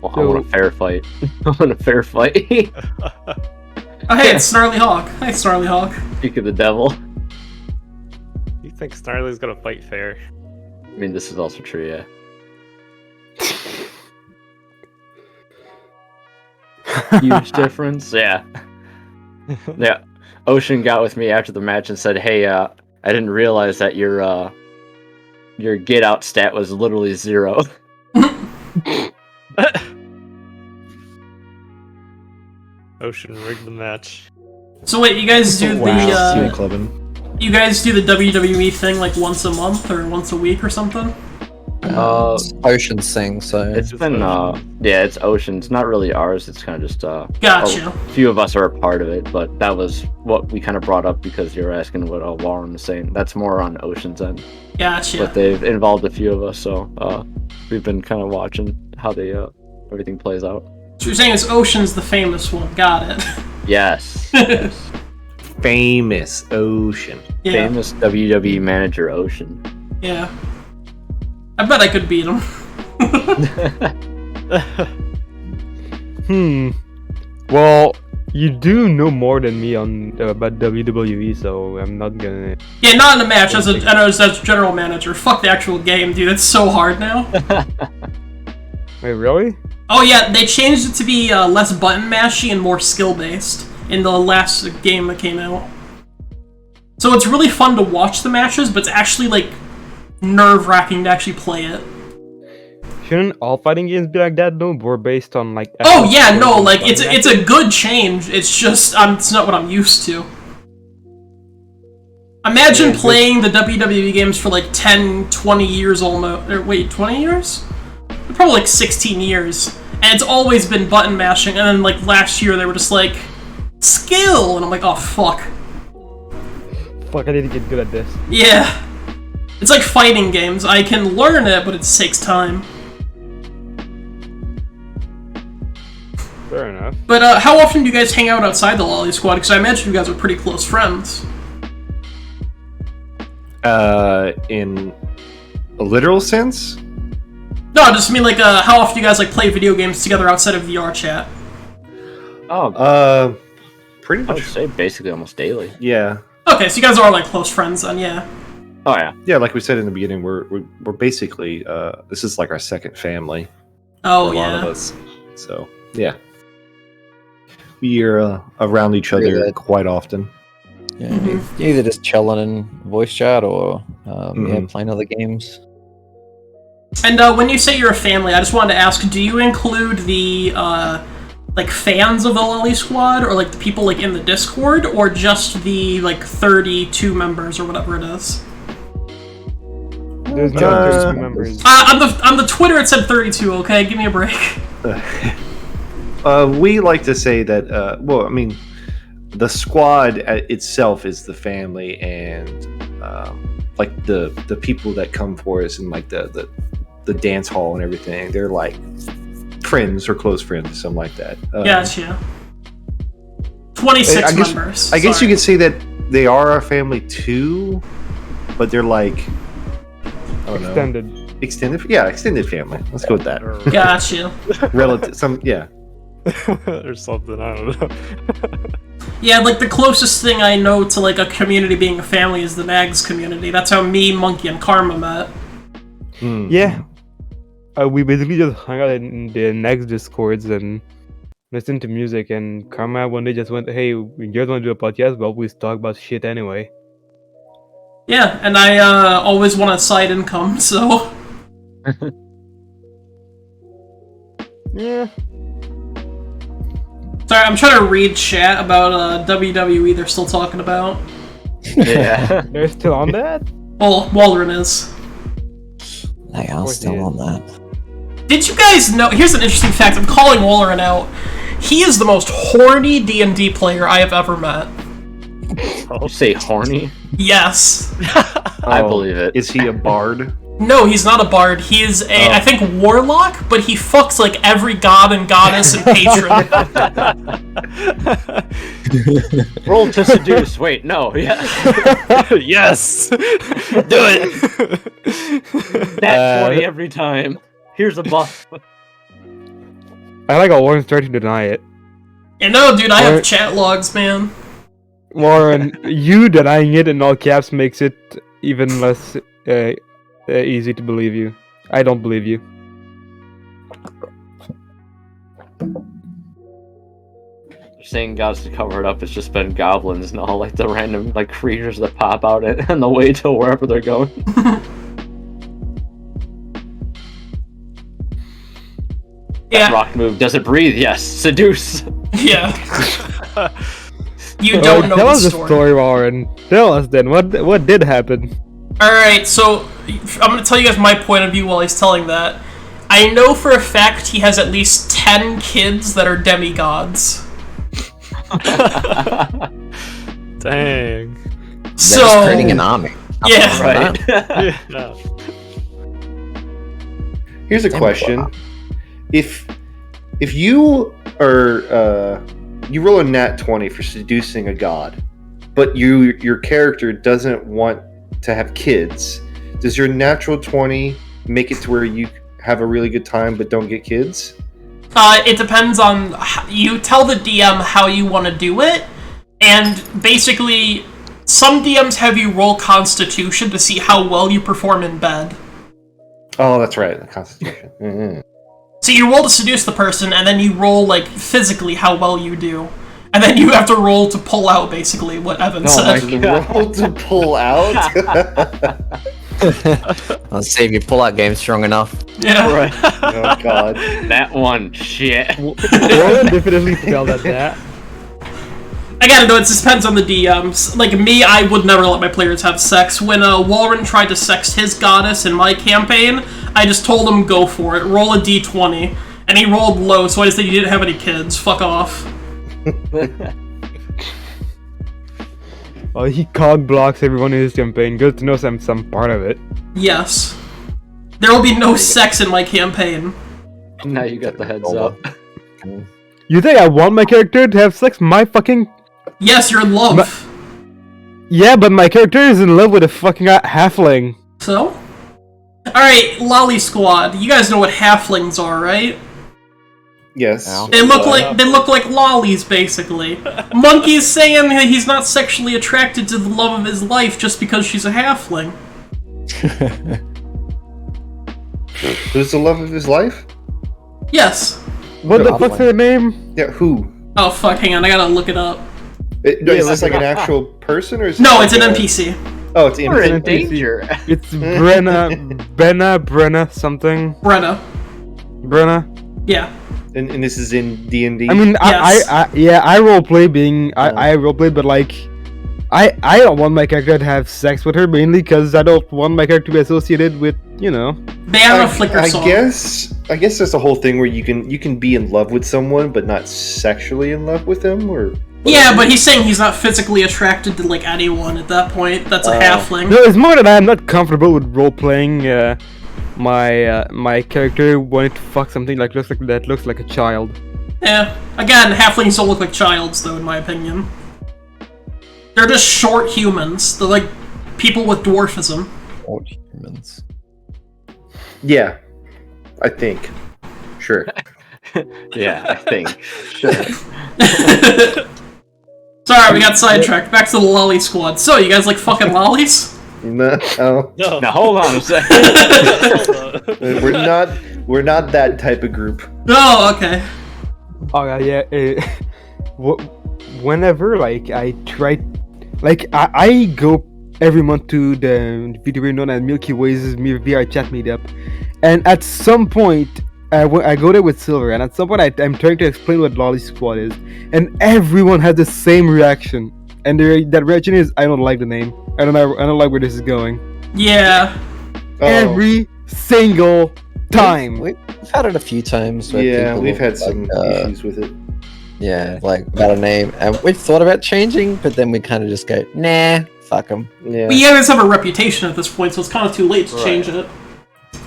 Well, I want a fair fight. I want a fair fight. Oh, hey, it's Snarly Hawk. Hi, Snarly Hawk. Speak of the devil. You think Snarly's gonna fight fair? I mean, this is also true, yeah. Huge difference, yeah. Yeah. Ocean got with me after the match and said, "Hey, I didn't realize that your get out stat was literally 0." Ocean rigged the match. So wait, you guys do Wow. the Clubbing. you guys do the WWE thing like once a month or once a week or something? It's Ocean's thing, so It's been yeah, it's Ocean. It's not really ours. It's kind of just Gotcha. a few of us are a part of it, but that was what we kind of brought up because you were asking what Warren was saying. That's more on Ocean's end, Gotcha. but they've involved a few of us, so we've been kind of watching how they everything plays out. So you're saying it's Ocean's the famous one? Got it. Yes. Yes. Famous Ocean. Yeah. Famous WWE manager Ocean. Yeah. I bet I could beat him. Well, you do know more than me on about WWE, so I'm not gonna. Yeah, not in the match. As a general manager. Fuck the actual game, dude. It's so hard now. Wait, really? Oh yeah, they changed it to be less button mashy and more skill based in the last game that came out. So it's really fun to watch the matches, but it's actually like nerve-wracking to actually play it. Shouldn't all fighting games be like that though? We're based on like. Oh yeah, no, like it's a good change. It's just it's not what I'm used to. Imagine playing the WWE games for like 10, 20 years almost. Or wait, 20 years? Probably like 16 years. And it's always been button mashing. And then like last year they were just like, skill! And I'm like, oh fuck. Fuck, I need to get good at this. Yeah. It's like fighting games. I can learn it, but it takes time. Fair enough. But how often do you guys hang out outside the LoliSquad? Because I imagine you guys are pretty close friends. In a literal sense? No, I just mean like how often do you guys like play video games together outside of Vrchat? Oh, Pretty I would much. say basically almost daily. Yeah. Okay, so you guys are like close friends then, yeah. Oh yeah. Yeah, like we said in the beginning, we're basically this is like our second family. Oh for a lot of yeah. us. So yeah, we are around each other Really? quite often. yeah, you're either just chilling in voice chat or Mhm. playing other games. And when you say you're a family, I just wanted to ask, do you include the like fans of the LoliSquad, or like the people like in the Discord, or just the like 32 members or whatever it is? There's no 32 members. On the Twitter it said 32. Okay, give me a break. We like to say that. Well, I mean, the squad itself is the family, and like the people that come for us and like the dance hall and everything. They're like friends or close friends or something like that. Gotcha. 26 I guess- members. I guess Sorry. you could say that they are our family too, but they're like I don't know. Extended. Extended family. Let's go with that. Gotcha. Relative, yeah. Or something, I don't know. Yeah, like the closest thing I know to like a community being a family is the Mags community. That's how me, Monkey, and Karma met. Hmm. Yeah. We basically just hung out in the next Discords and listen to music, and Karma one day just went, "Hey, you guys want to do a podcast? Well, we talk about shit anyway." Yeah, and I always want a side income, so... Yeah. Sorry, I'm trying to read chat about WWE they're still talking about. Yeah. They're still on that? Well, Waldron is. They are course still he is. on that. Did you guys know... Here's an interesting fact. I'm calling Waldron out. He is the most horny D&D player I have ever met. You say horny? Yes. I believe it. Is he a bard? No, he's not a bard. He is a, I think, warlock, but he fucks like every god and goddess and patron. Roll to seduce. Wait, no. Yeah. Yes! Do it! Nat 20 every time. Here's a buff. I like how Warren's starting to deny it. Yeah, no, dude, I have chat logs, man. Warren, you denying it in all caps makes it even less easy to believe you. I don't believe you. Saying gods to cover it up, it's just been goblins and all like the random like creatures that pop out on the way to wherever they're going. Yeah. Rock move. Does it breathe? Yes. Seduce. Yeah. You don't know tell the us story. the story, Warren. Tell us then. What did happen? Alright, so I'm gonna tell you guys my point of view while he's telling that. I know for a fact he has at least 10 kids that are demigods. Dang. So They're just creating an army. Yeah. Right. Yeah. Here's a question: If you are you roll a nat 20 for seducing a god, but your character doesn't want to have kids, does your natural 20 make it to where you have a really good time but don't get kids? It depends on you tell the DM how you want to do it, and basically some DMs have you roll Constitution to see how well you perform in bed. Oh, that's right, the Constitution. Mm-hmm. So you roll to seduce the person, and then you roll like physically how well you do, and then you have to roll to pull out basically what Evan said. Roll to pull out. Let's see if your pull-out game's strong enough. Yeah. Right. Oh god. That one. Shit. Warren definitely failed at that. I gotta know, it just depends on the DMs. Like me, I would never let my players have sex. When Walren tried to sex his goddess in my campaign, I just told him go for it. Roll a d20. And he rolled low, so I just said you didn't have any kids. Fuck off. Well, he cog blocks everyone in his campaign. Good to know some part of it. Yes. There will be no sex in my campaign. Now you got the heads up. You think I want my character to have sex? My fucking... Yes, you're in love. Yeah, but my character is in love with a fucking halfling. So? Alright, LoliSquad. You guys know what halflings are, right? Yes. Ow. They look like lollies, basically. Monkey's saying that he's not sexually attracted to the love of his life just because she's a halfling. Who's the love of his life? Yes. What the fuck's her name? Yeah, who? Oh fuck, hang on, I gotta look it up. Is this like an actual person or is No, it it's an NPC. Oh, it's We're in NPC. danger. It's Brenna, something. Brenna. Brenna. Yeah. And this is in D&D? I mean, Yes. I roleplay being... I roleplay, but like... I don't want my character to have sex with her, mainly because I don't want my character to be associated with, you know... They have a Flickr song. I guess there's a whole thing where you can be in love with someone, but not sexually in love with them, or... Yeah, but he's saying he's not physically attracted to, like, anyone at that point. That's a halfling. No, it's more that I'm not comfortable with role-playing my character wanting to fuck something that looks like a child. Yeah. Again, halflings don't look like childs, though, in my opinion. They're just short humans. They're like people with dwarfism. Old humans. Yeah, I think. Sure. Yeah, I think. Sure. Sorry, we got sidetracked. Back to the LoliSquad. So, you guys like fucking lollies? No, No. Now hold on a second. we're not that type of group. Oh, okay. Oh yeah. Whenever like I try, like I go every month to the video game known as Milky Way's Vrchat meetup, and at some point I go there with Silver, and at some point I'm trying to explain what LoliSquad is, and everyone has the same reaction, and that reaction is I don't like the name. I don't like where this is going. Yeah. Oh. Every single time. We've had it a few times. Where Yeah, people we've had like, some issues with it. Yeah, like about a name, and we've thought about changing, but then we kind of just go, nah, fuck them. Yeah, But you guys have a reputation at this point, so it's kind of too late to change it.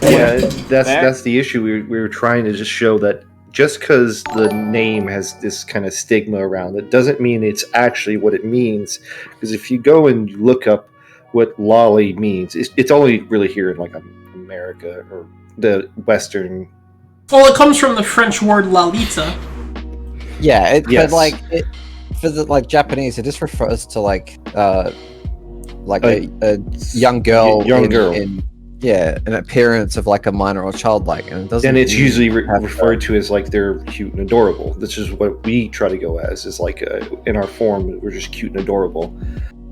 yeah, that's the issue. We were trying to just show that just because the name has this kind of stigma around it doesn't mean it's actually what it means. Because if you go and look up what lolly means, it's only really here in like America or the Western. Well, it comes from the French word lalita. Yeah, Yes. but like for the like Japanese, it just refers to like a young girl, in an appearance of like a minor or childlike, and it doesn't. And it's really usually have referred to as like they're cute and adorable. This is what we try to go as. Is like in our form, we're just cute and adorable.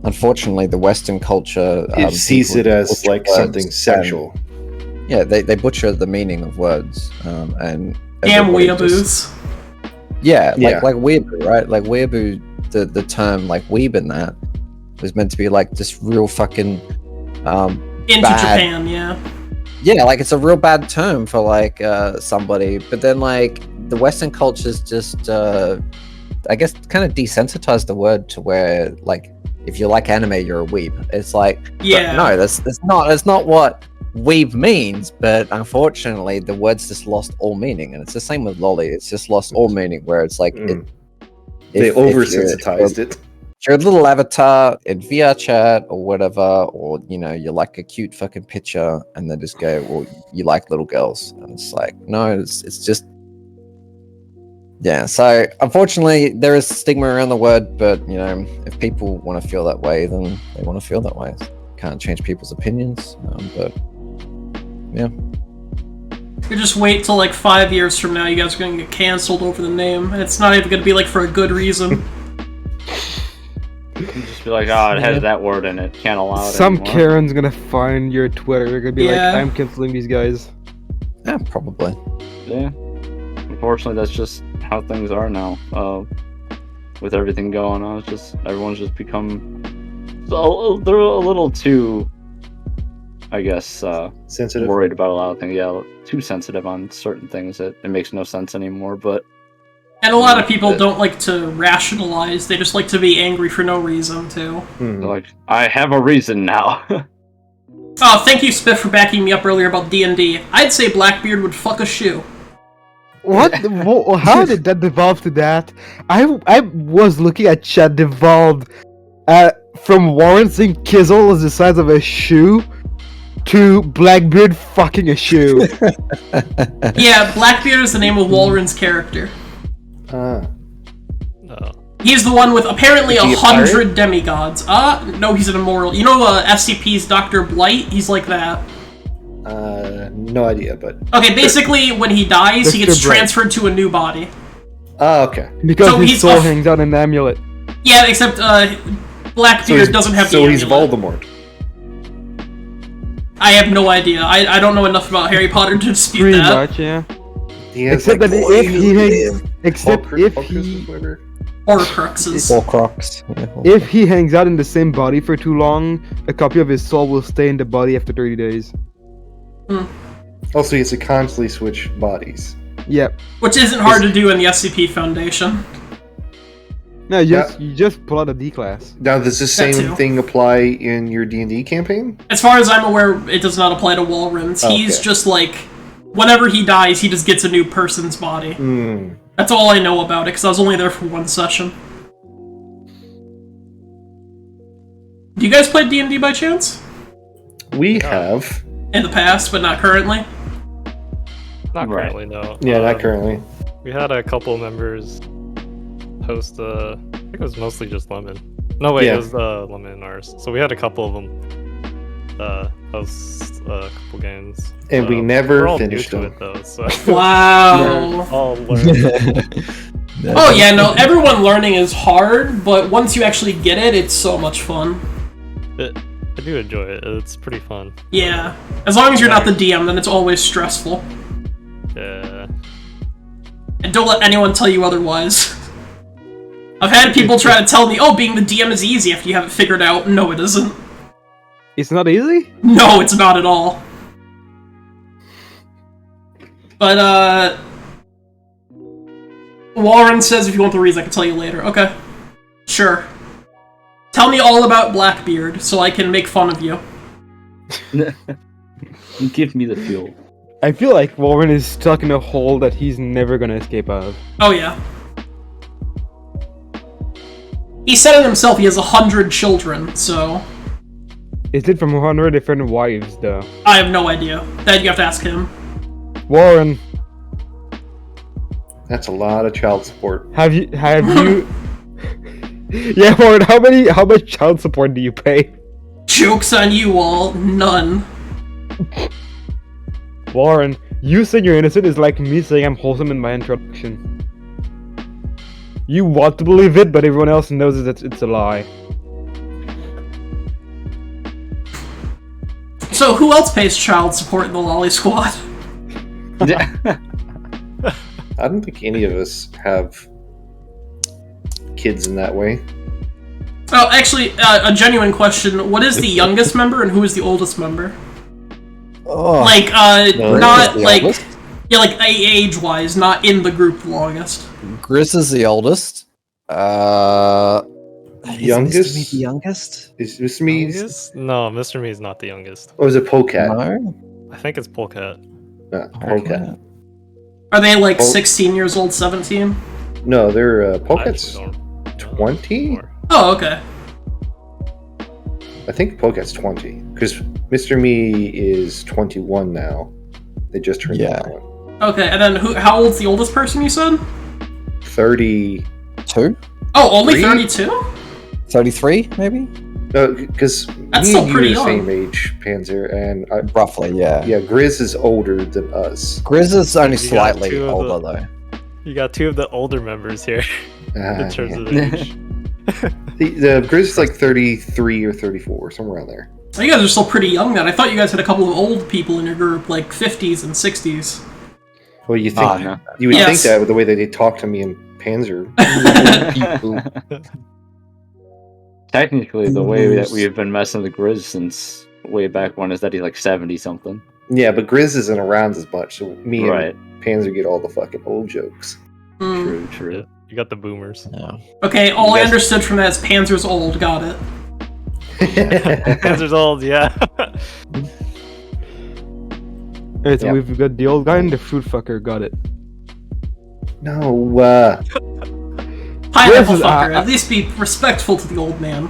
Unfortunately, the Western culture It sees people it as butcher like words, something sexual. and, yeah, they butcher the meaning of words, and Damn everybody weeaboos. Yeah, Yeah. like weeaboo, right? Like weeaboo, the term like weeb in that was meant to be like just real fucking Into bad. Japan, yeah. Yeah, like it's a real bad term for like somebody, but then like the Western culture's just I guess kind of desensitized the word to where like if you like anime, you're a weeb. It's like Yeah. no, that's not what weeb means, but unfortunately the word's just lost all meaning, and it's the same with lolly. It's just lost all meaning where it's like They if oversensitized it. If you're a little avatar in VRChat or whatever, or you know, you like a cute fucking picture, and they just go, "Well, you like little girls," and it's like, no, it's just, yeah. So unfortunately, there is stigma around the word, but you know, if people want to feel that way, then they want to feel that way. Can't change people's opinions, but yeah. You just wait till like 5 years from now, you guys are gonna get canceled over the name, and it's not even gonna be like for a good reason. You just be like, oh, it has that word in it. Can't allow it Some anymore. Karen's gonna find your Twitter. They're gonna be Yeah. like, I'm canceling these guys. Yeah, probably. Yeah. Unfortunately, that's just how things are now. With everything going on, it's just everyone's just become they're a little too, I guess, Sensitive. worried about a lot of things. Yeah, too sensitive on certain things that it makes no sense anymore. But And a lot of people don't like to rationalize, they just like to be angry for no reason, too. they're like, I have a reason now. Oh, thank you, Spiff, for backing me up earlier about D&D. I'd say Blackbeard would fuck a shoe. What? How did that devolve to that? I was looking at chat devolved from Warren saying Kizzle is the size of a shoe to Blackbeard fucking a shoe. Yeah, Blackbeard is the name of Walren's character. No. He's the one with apparently Is he a 100 demigods. No, he's an immortal. You know SCP's Dr. Blight? He's like that. No idea, but Okay, basically, when he dies, he Dr. gets Blight. transferred to a new body. okay. Because So his he's soul off- hangs out in the amulet. Yeah, except Blackbeard doesn't have the So he's amulet. Voldemort. I have no idea. I don't know enough about Harry Potter to dispute Pretty that. much, yeah. He has Except like that if he hangs, except if he Horcruxes. Horcrux. Yeah, if he hangs out in the same body for too long, a copy of his soul will stay in the body after 30 days. Also, he has to constantly switch bodies. Yep. Which isn't hard to do in the SCP Foundation. No, you just pull out a D class. Now, does the That same too. thing apply in your D&D campaign? As far as I'm aware, it does not apply to Walrens. He's Okay. just like, whenever he dies, he just gets a new person's body. Hmm. That's all I know about it, because I was only there for one session. Do you guys play D&D by chance? We have. In the past, but not currently? Not Right. currently, no. Yeah, not currently. We had a couple members host, I think it was mostly just Lemon. No, wait, Yeah. it was Lemon and ours. So we had a couple of them host a couple games. And we So never we're all finished new them. to it, though, so Wow. all learned. Oh yeah, no, everyone learning is hard, but once you actually get it, it's so much fun. I do enjoy it. It's pretty fun. Yeah. As long as you're not the DM, then it's always stressful. Yeah. And don't let anyone tell you otherwise. I've had people try to tell me, oh, being the DM is easy after you have it figured out. No, it isn't. It's not easy? No, it's not at all. But, Warren says if you want the reason, I can tell you later. Okay. Sure. Tell me all about Blackbeard, so I can make fun of you. Give me the fuel. I feel like Warren is stuck in a hole that he's never gonna escape out of. Oh, yeah. He said it himself, he has 100 children, so... Is it from 100 different wives, though? I have no idea. That you have to ask him. Warren, That's a lot of child support. have you... Yeah, Warren, how much child support do you pay? Joke's on you all. None. Warren, you saying you're innocent is like me saying I'm wholesome in my introduction. You want to believe it, but everyone else knows that it's a lie. So who else pays child support in the LoliSquad? I don't think any of us have kids in that way. Oh, actually, a genuine question. What is the youngest member and who is the oldest member? Oh, Like, No, not, the like... oldest? Yeah, like, age-wise, not in the group the longest. Grizz is the oldest. Youngest? Is Mr. Me the youngest? Is Mr. Me's? Youngest? No, Mr. Me is not the youngest. Or is it Polecat? No. I think it's Polecat. Polecat. Are they, like, Pol- 16 years old, 17? No, they're I Polecat's actually don't know 20? anymore. Oh, okay. I think Polecat's 20 because Mr. Me is 21 now. They just turned Yeah. 21. Okay, and then how old's the oldest person you said? 30. 2? Oh, only Three? 32? 33, maybe? No, because That's me still and you pretty are the young. same age, Panzer, and Roughly, yeah. yeah, Grizz is older than us. Grizz is only You got slightly two of older, the- though. You got two of the older members here in terms Yeah. of age. The Grizz is like 33 or 34, somewhere around there. Oh, you guys are still pretty young then. I thought you guys had a couple of old people in your group, like 50s and 60s. Well, you think no. you would Yes. think that with the way that they talk to me in Panzer. People. Technically, the way that we've been messing with Grizz since way back when is that he's like 70 something. Yeah, but Grizz isn't around as much, so me Right. and Panzer get all the fucking old jokes. Hmm. True, true. You got the boomers. Yeah. Okay, all I Yes. understood from that is Panzer's old, got it. Panzer's old, yeah. Alright, so Yep. we've got the old guy and the fruit fucker, got it. No, Pineapple This is, fucker, at least be respectful to the old man.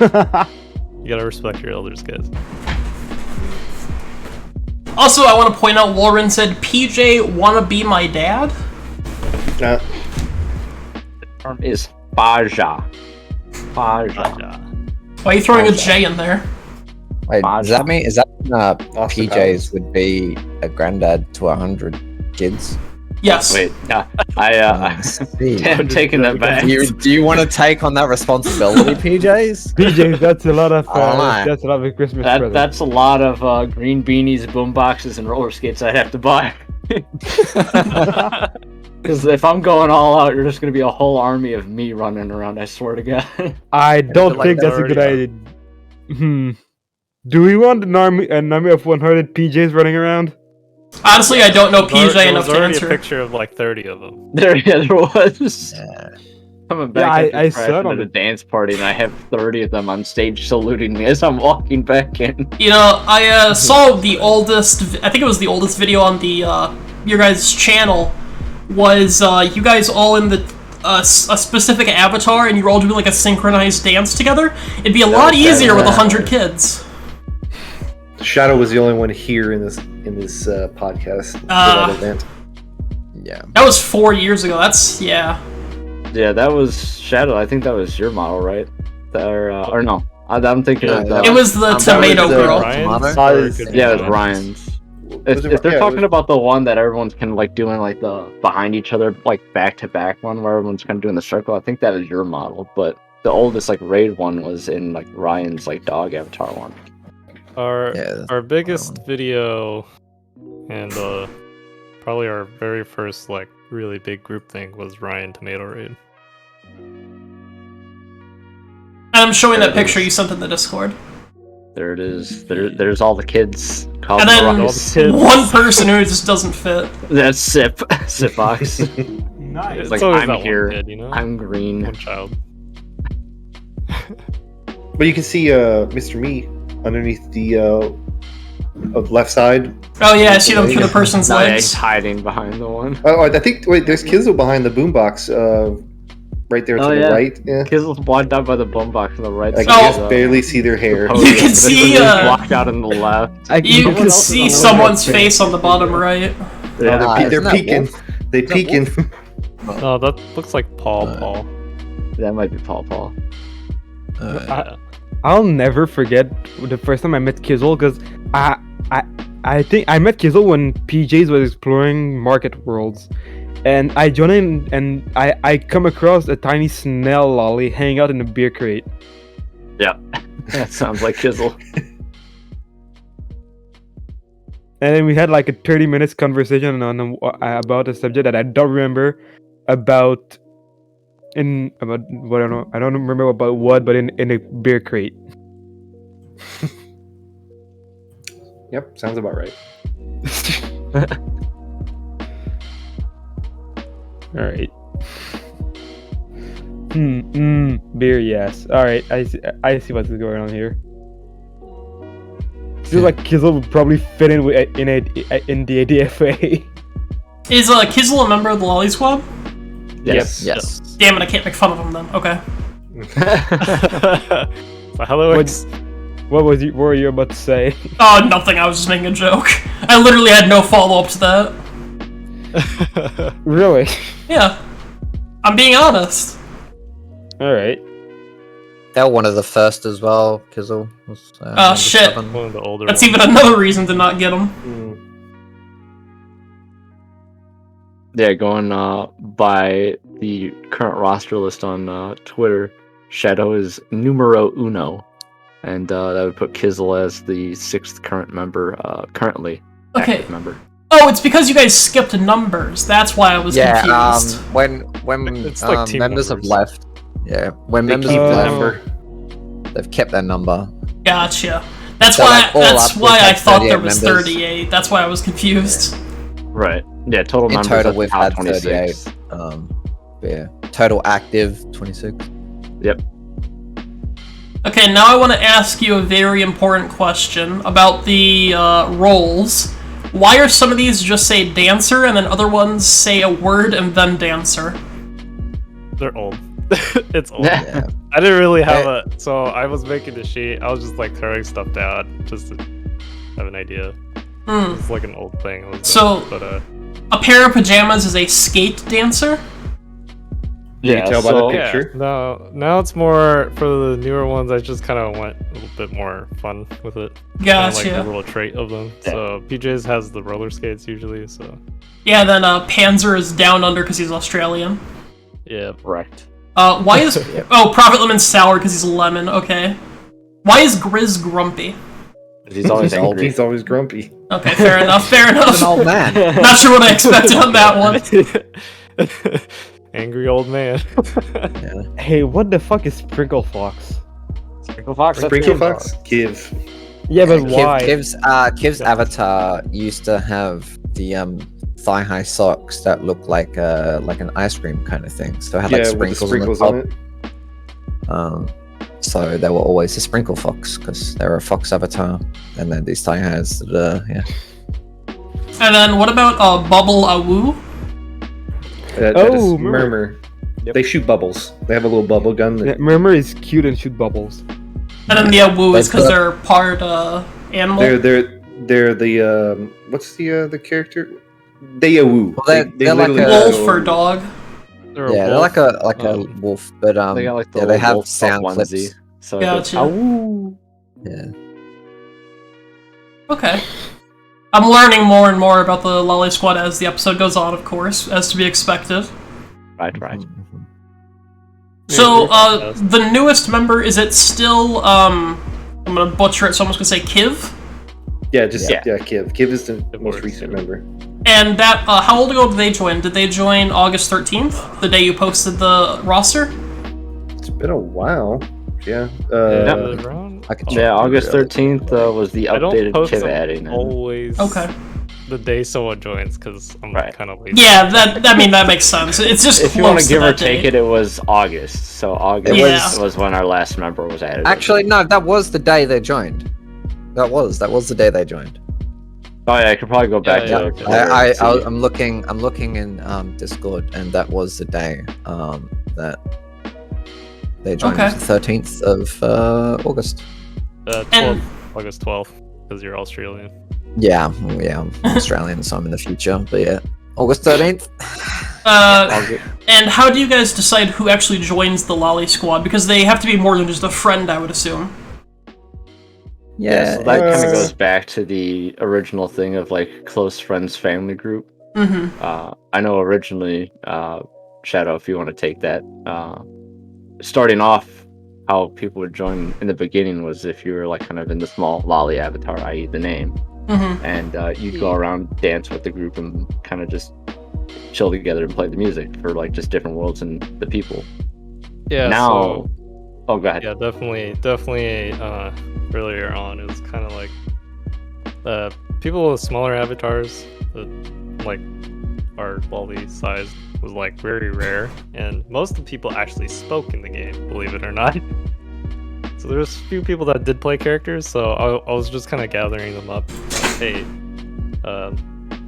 You gotta respect your elders, guys. Also, I want to point out Warren said, PJ, wanna be my dad? uh, Term is Paja. Paja. Why are you throwing a J in there? Wait, does that mean Austin PJs Powers. would be a granddad to 100 kids? Yes. Wait, yeah. See. I'm taking that back. Do you want to take on that responsibility, PJs? PJ, that's a lot of Alright. that's a lot of Christmas presents. That's a lot of green beanies, boom boxes, and roller skates I'd have to buy. Because if I'm going all out, you're just gonna be a whole army of me running around. I swear to God. I don't like think that that's a good already, idea. Do we want an army of 100 PJs running around? Honestly, I don't know PJ There enough was to already a answer. picture of like 30 of them. There was. Yeah. Coming Yeah, back I I saw it on at a the- dance party, and I have 30 of them on stage saluting me as I'm walking back in. You know, I saw the oldest, I think it was the oldest video on the, your guys' channel, was you guys all in the a specific avatar and you're all doing like a synchronized dance together. It'd be a lot Okay, easier with yeah. 100 kids. Shadow was the only one here in this podcast for Ah. that event. Yeah. That was 4 years ago. That's, yeah. Yeah, that was Shadow. I think that was your model, right? Or no. I'm thinking of Yeah, the... It was the that tomato was the girl. Ryan's? Tomato? Or it could be Yeah, it was Ryan's. Ryan's. If they're talking about the one that everyone's kind of like doing like the behind each other like back to back one where everyone's kind of doing the circle, I think that is your model. But the oldest like raid one was in like Ryan's like dog avatar one. Our biggest video and probably our very first like really big group thing was Ryan Tomato Raid. And I'm showing that picture you sent in the Discord. There it is. There's all the kids. And then one person who just doesn't fit. That's Sipbox. Nice. It's like, always I'm that here. one kid, you know? I'm green. One child. But you can see Mr. Me underneath the left side. Oh yeah, I see them through the person's He's legs. hiding behind the one. Oh, I think. Wait, there's Kizzle behind the boombox. Right there to the right. Yeah. Kizzle's blocked out by the boombox on the right I side. can Oh. just barely see their hair. You can see, blocked out on the left. You can see someone's face on the bottom right. Yeah, they're isn't that peeking. Wolf? They peeking. No, that looks like Paul. That might be Paul. I'll never forget the first time I met Kizzle, because I think I met Kizzle when PJs was exploring Market Worlds, and I joined in and I come across a tiny snail lolly hanging out in a beer crate. Yeah, that sounds like Kizzle. And then we had like a 30 minutes conversation on about a subject that I don't remember about what I don't remember about what, but in a beer crate. Yep, sounds about right. All right. Beer, yes. All right, I see what's going on here. Feels like Kizzle would probably fit in in the ADFA. Is Kizzle a member of the LoliSquad? Yes. Damn it, I can't make fun of him then. Okay. So hello, What were you about to say? Oh, nothing. I was just making a joke. I literally had no follow-up to that. Really? Yeah. I'm being honest. All right. They're one of the first as well. Kizzle was. Oh, shit. one of the older That's ones. even another reason to not get him. Yeah, going by the current roster list on Twitter, Shadow is numero uno, and that would put Kizzle as the 6th current member, currently active member. Oh, it's because you guys skipped numbers. That's why I was confused. When It's like team members have numbers. left, when They members keep have the left, number. they've kept their number. Gotcha. That's So, why. like, all That's up, why we've I had thought there 38 was members. 38. That's why I was confused. Right. Yeah, total In members total, at we've top had 26. 38. Total active 26. Yep. Okay, now I want to ask you a very important question about the roles. Why are some of these just say dancer and then other ones say a word and then dancer? They're old. It's old. Yeah. I didn't really have so I was making the sheet. I was just like throwing stuff down just to have an idea. It's like an old thing. A pair of pajamas is a skate dancer? You can tell by the picture. Yeah, now it's more for the newer ones. I just kind of went a little bit more fun with it. Gotcha. Like the little trait of them. Yeah. So PJ's has the roller skates usually. So Yeah, then Panzer is down under because he's Australian. yeah. Correct. Why is... Oh, Prophet Lemon's sour because he's a lemon. Okay. Why is Grizz grumpy? He's always angry. He's always grumpy. Okay, fair enough, fair He's enough. an old man. Not sure what I expected on that one. Angry old man. Hey, what the fuck is Sprinkle Fox? Sprinkle Fox. that's Sprinkle good. Fox? Give. Yeah, but why? Kiv's avatar used to have the thigh-high socks that look like an ice cream kind of thing. So it had like With the sprinkles, sprinkles on on the it. top. So they were always a sprinkle fox because they were a fox avatar, and then these thigh-highs. And then what about Bubble Awoo? That Oh, is Murmur. Murmur. Yep. They shoot bubbles. They have a little bubble gun. Yeah, Murmur is cute and shoot bubbles. And then the Awoo is because But- they're part animal. They're the what's the character? They awoo. Well, they're like literally a- Wolf go- or dog. They're a They're wolf. like a wolf, but They got like the they have wolf sound onesie. clips. So Gotcha. Awoo. Yeah. Okay. I'm learning more and more about the LoliSquad as the episode goes on, of course, as to be expected. Right. So, the newest member, is it still, I'm gonna butcher it, so I'm just gonna say Kiv? Yeah, Kiv. Kiv is the most recent member. And that, how old ago did they join? Did they join August 13th, the day you posted the roster? It's been a while. Yeah. August 13th was the updated Kiv adding. Always. Okay. The day someone joins, because I'm kind of lazy. Yeah, that makes sense. It's just if you want to give or take it was August. So August was when our last member was added. Actually, no, that was the day they joined. That was the day they joined. Oh yeah, I could probably go back to. I'm looking in Discord, and that was the day that they joined. Okay. It was the 13th of August. August 12th, because you're Australian. Yeah, I'm Australian, so I'm in the future. But yeah, August 13th. And how do you guys decide who actually joins the LoliSquad? Because they have to be more than just a friend, I would assume. Yeah, so that kind of goes back to the original thing of like close friends family group. Mm-hmm. I know originally, Shadow, if you want to take that, starting off, how people would join in the beginning was if you were like kind of in the small Loli avatar, i.e. the name, and you'd go around, dance with the group, and kind of just chill together and play the music for like just different worlds and the people. Yeah. Now, oh, go ahead. Yeah, definitely. Earlier on, it was kind of like people with smaller avatars that like our Loli size was like very rare, and most of the people actually spoke in the game, believe it or not. So there's a few people that did play characters, so I was just kind of gathering them up. Hey,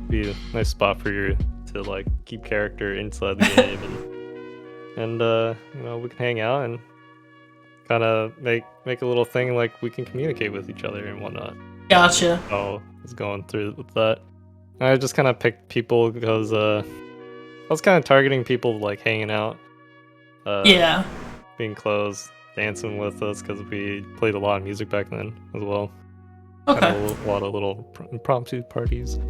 be a nice spot for you to like keep character inside the game, and we can hang out and kind of make a little thing like we can communicate with each other and whatnot. Gotcha. Oh, I was going through with that. I just kind of picked people because I was kind of targeting people like hanging out. Being close, dancing with us because we played a lot of music back then as well. Okay. Had a lot of little impromptu parties.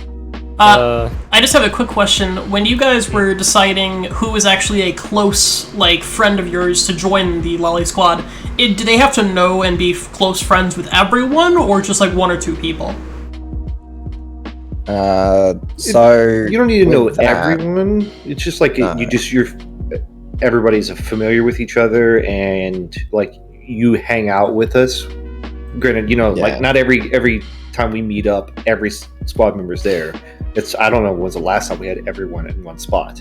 I just have a quick question. When you guys were deciding who was actually a close, like, friend of yours to join the LoliSquad, do they have to know and be close friends with everyone, or just like one or two people? So you don't need to know everyone. It's just like everybody's familiar with each other, and like you hang out with us. Granted, like not every time we meet up, every squad member's there. I don't know when was the last time we had everyone in one spot.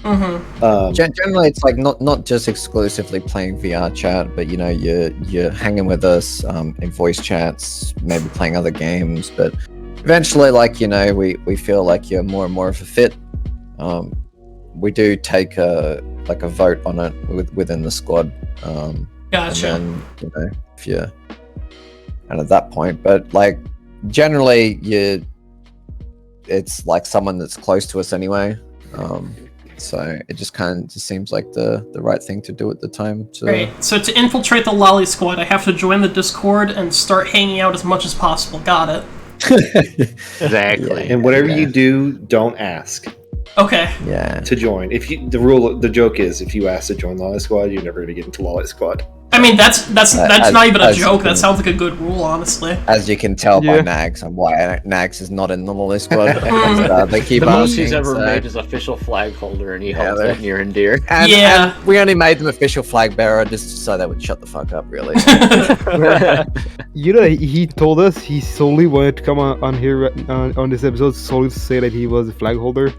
Generally, it's like not just exclusively playing Vrchat, but you're hanging with us in voice chats, maybe playing other games. But eventually, we feel like you're more and more of a fit. We do take a vote on it within the squad. Gotcha. And then if you're and at that point, but like generally it's like someone that's close to us anyway. So it just kind of seems like the right thing to do at the time. Great. So to infiltrate the LoliSquad, I have to join the Discord and start hanging out as much as possible. Got it. Exactly. And whatever you do, don't ask. Okay. Yeah. To join. The joke is if you ask to join LoliSquad, you're never gonna get into LoliSquad. I mean, that's not even a joke. That sounds like a good rule, honestly. As you can tell by Nags and why Nags is not in the LoliSquad. They keep the asking. most he's ever made is official flag holder, and he holds that near and dear. And we only made them official flag bearer just so they would shut the fuck up, really. He told us he solely wanted to come on here on this episode solely to say that he was a flag holder.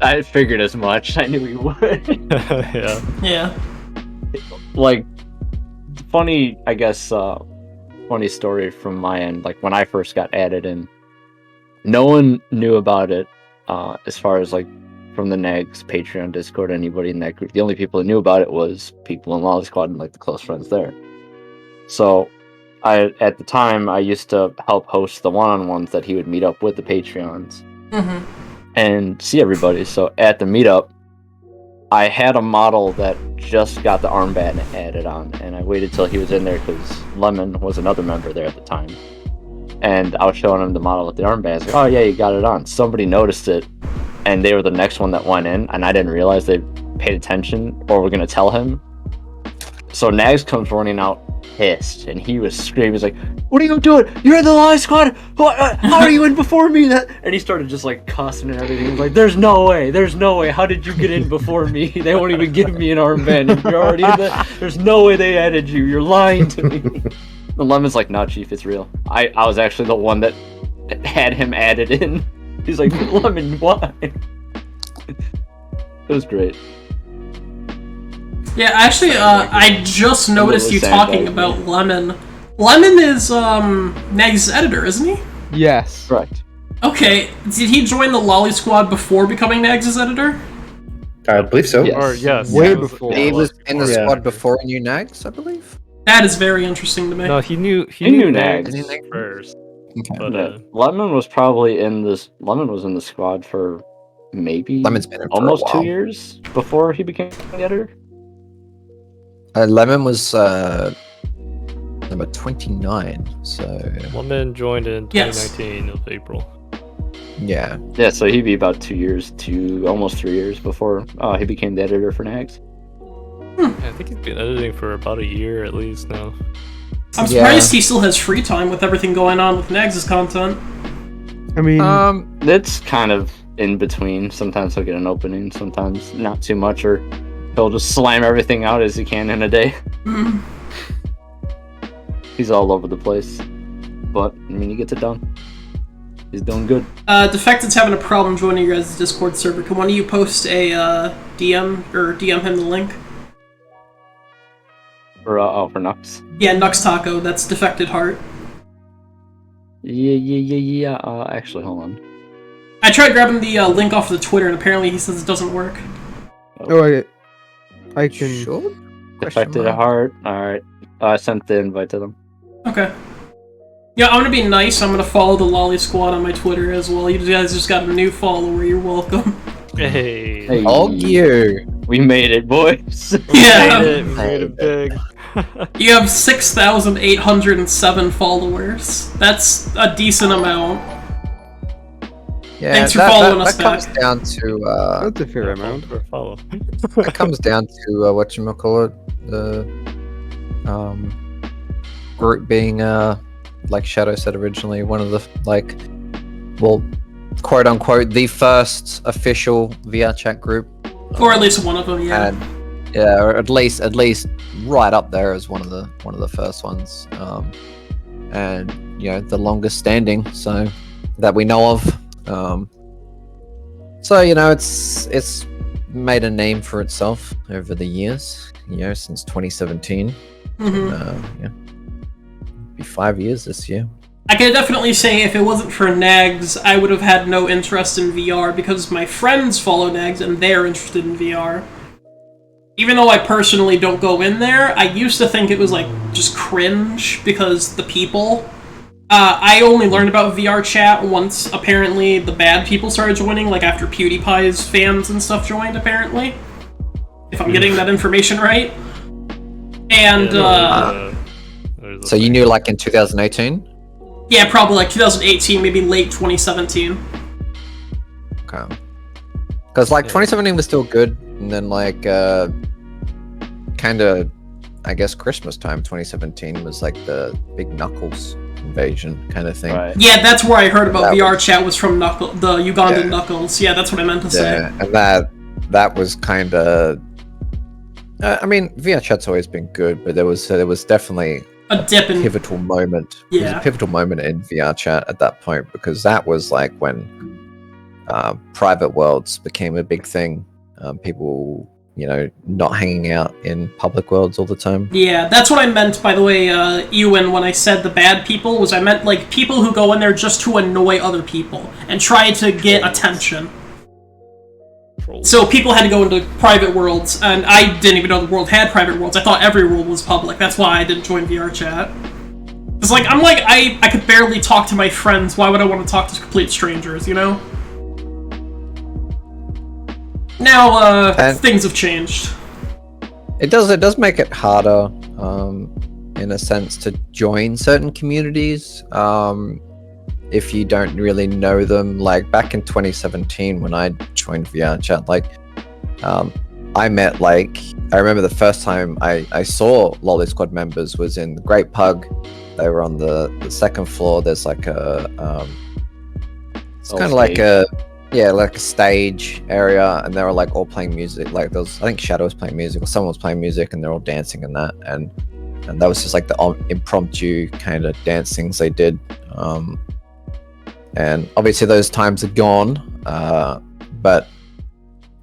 I figured as much. I knew he would. Yeah. Like, funny, I guess, funny story from my end. Like, when I first got added in, no one knew about it, as far as, like, from the Nags, Patreon, Discord, anybody in that group. The only people that knew about it was people in LoliSquad and, like, the close friends there. So, at the time, I used to help host the one-on-ones that he would meet up with the Patreons. And see everybody. So at the meetup, I had a model that just got the armband added on, and I waited till he was in there because Lemon was another member there at the time. and I was showing him the model with the armbands. Like, oh yeah, you got it on. Somebody noticed it, and they were the next one that went in, and I didn't realize they paid attention or were gonna tell him. So Nags comes running out pissed, and he was screaming. He's like, "What are you doing? You're in the LoliSquad. How are you in before me?" And he started just like cussing and everything. He was like, "There's no way. There's no way. How did you get in before me? They won't even give me an armband. You're already in the... There's no way they added you. You're lying to me." And Lemon's like, "No, Chief, it's real. I was actually the one that had him added in." He's like, "Lemon, why?" It was great. Yeah, actually, I just noticed you talking about Lemon. Lemon is, Nags' editor, isn't he? Yes. Correct. Okay, did he join the LoliSquad before becoming Nags' editor? I believe so. Yes. Or yes, Way yeah, it was- before. He was in the Yeah. squad before he knew Nags, I believe. That is very interesting to me. No, he knew knew Nags Nags. first, Okay. but Yeah. Lemon was probably in this. Lemon was in the squad for maybe Lemon's been in for almost a 2 while. years before he became the editor. Lemon was number 29, so Lemon joined in Yes. 2019 of April. yeah. Yeah, so he'd be about 2 years to almost 3 years before he became the editor for Nags. Yeah, I think he's been editing for about a year at least now. I'm surprised he still has free time with everything going on with Nags' content. I mean, It's kind of in between. Sometimes he'll get an opening, sometimes not too much, or he'll just slam everything out as he can in a day. Mm. He's all over the place, but I mean, he gets it done. He's doing good. Defected's having a problem joining your guys' Discord server. Can one of you post a DM or DM him the link? For Nux. Yeah, Nux Taco. That's Defected Heart. Yeah. Actually, hold on. I tried grabbing the link off of the Twitter, and apparently he says it doesn't work. I can. Sure. Defected Heart. All right. I sent the invite to them. Okay. Yeah, I'm gonna be nice. I'm gonna follow the LoliSquad on my Twitter as well. You guys just got a new follower. You're welcome. Hey, Hey. Oh, you. We made it, boys. Yeah. we made it big. You have 6,807 followers. That's a decent amount. Yeah, Thanks for following us that comes back. down to That's a fair amount. For a follow. it comes down to whatchamacallit, the group being like Shadow said originally, one of the quote unquote the first official Vrchat group. Or at least one of them, yeah. And yeah, or at least right up there as one of the first ones. And you know, the longest standing, so that we know of. So you know, it's made a name for itself over the years, you know, since 2017. Mm-hmm. Yeah, be 5 years this year. I can definitely say if it wasn't for Nags, I would have had no interest in VR because my friends follow Nags and they're interested in VR. Even though I personally don't go in there, I used to think it was like just cringe because the people. I only learned about Vrchat once apparently the bad people started joining, like after PewDiePie's fans and stuff joined apparently. If I'm getting that information right. And So you knew like in 2018? yeah, probably like 2018, maybe late 2017. Okay. Because like 2017 was still good, and then like kind of, I guess Christmas time 2017 was like the big Knuckles invasion kind of thing. Right. Yeah, that's where I heard about That Vrchat was from the Ugandan Yeah. Knuckles. Yeah, that's what I meant to say. Yeah, and that was kind of. I mean, Vrchat's always been good, but there was definitely A dip in. pivotal moment. It was Yeah. a pivotal moment in Vrchat at that point, because that was like when private worlds became a big thing. People, you know, not hanging out in public worlds all the time. Yeah, that's what I meant, by the way, Ewan, when I said the bad people, was I meant, like, people who go in there just to annoy other people and try to get attention. So people had to go into private worlds, and I didn't even know the world had private worlds. I thought every world was public. That's why I didn't join Vrchat. It's like, I could barely talk to my friends. Why would I want to talk to complete strangers, you know? Now, things have changed. It does make it harder, in a sense, to join certain communities. if you don't really know them. Like back in 2017 when I joined Vrchat, like I met like I remember the first time I saw LoliSquad members was in the Great Pug. They were on the second floor. There's like a it's kind of like a like a stage area, and they were like all playing music. Like there was, I think Shadow was playing music or someone was playing music, and they're all dancing in that, and that was just like the impromptu kind of dance things they did. And obviously those times are gone, but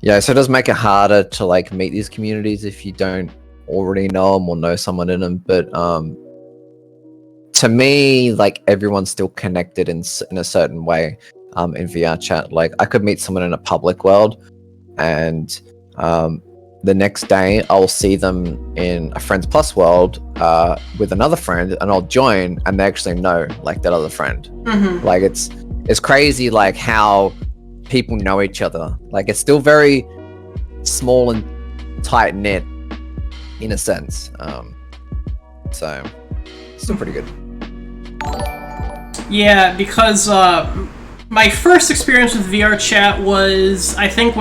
yeah, so it does make it harder to like meet these communities if you don't already know them or know someone in them. But to me, like everyone's still connected in a certain way in Vrchat. Like I could meet someone in a public world, and the next day I'll see them in a Friends Plus world with another friend, and I'll join, and they actually know like that other friend. Mm-hmm. Like it's crazy, like how people know each other. Like it's still very small and tight knit in a sense. So still pretty good. Yeah, because my first experience with Vrchat was, I think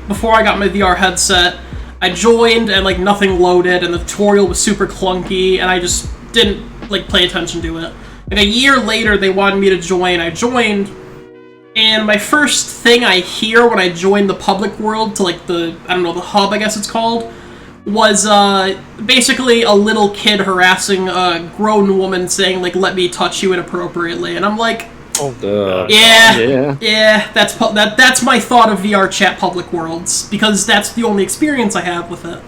before I got my VR headset, I joined and like nothing loaded and the tutorial was super clunky and I just didn't like pay attention to it. Like a year later they wanted me to join, I joined, and my first thing I hear when I joined the public world to like the hub I guess it's called, was basically a little kid harassing a grown woman saying like, "Let me touch you inappropriately," and I'm like, Oh, yeah, that's my thought of Vrchat public worlds, because that's the only experience I have with it.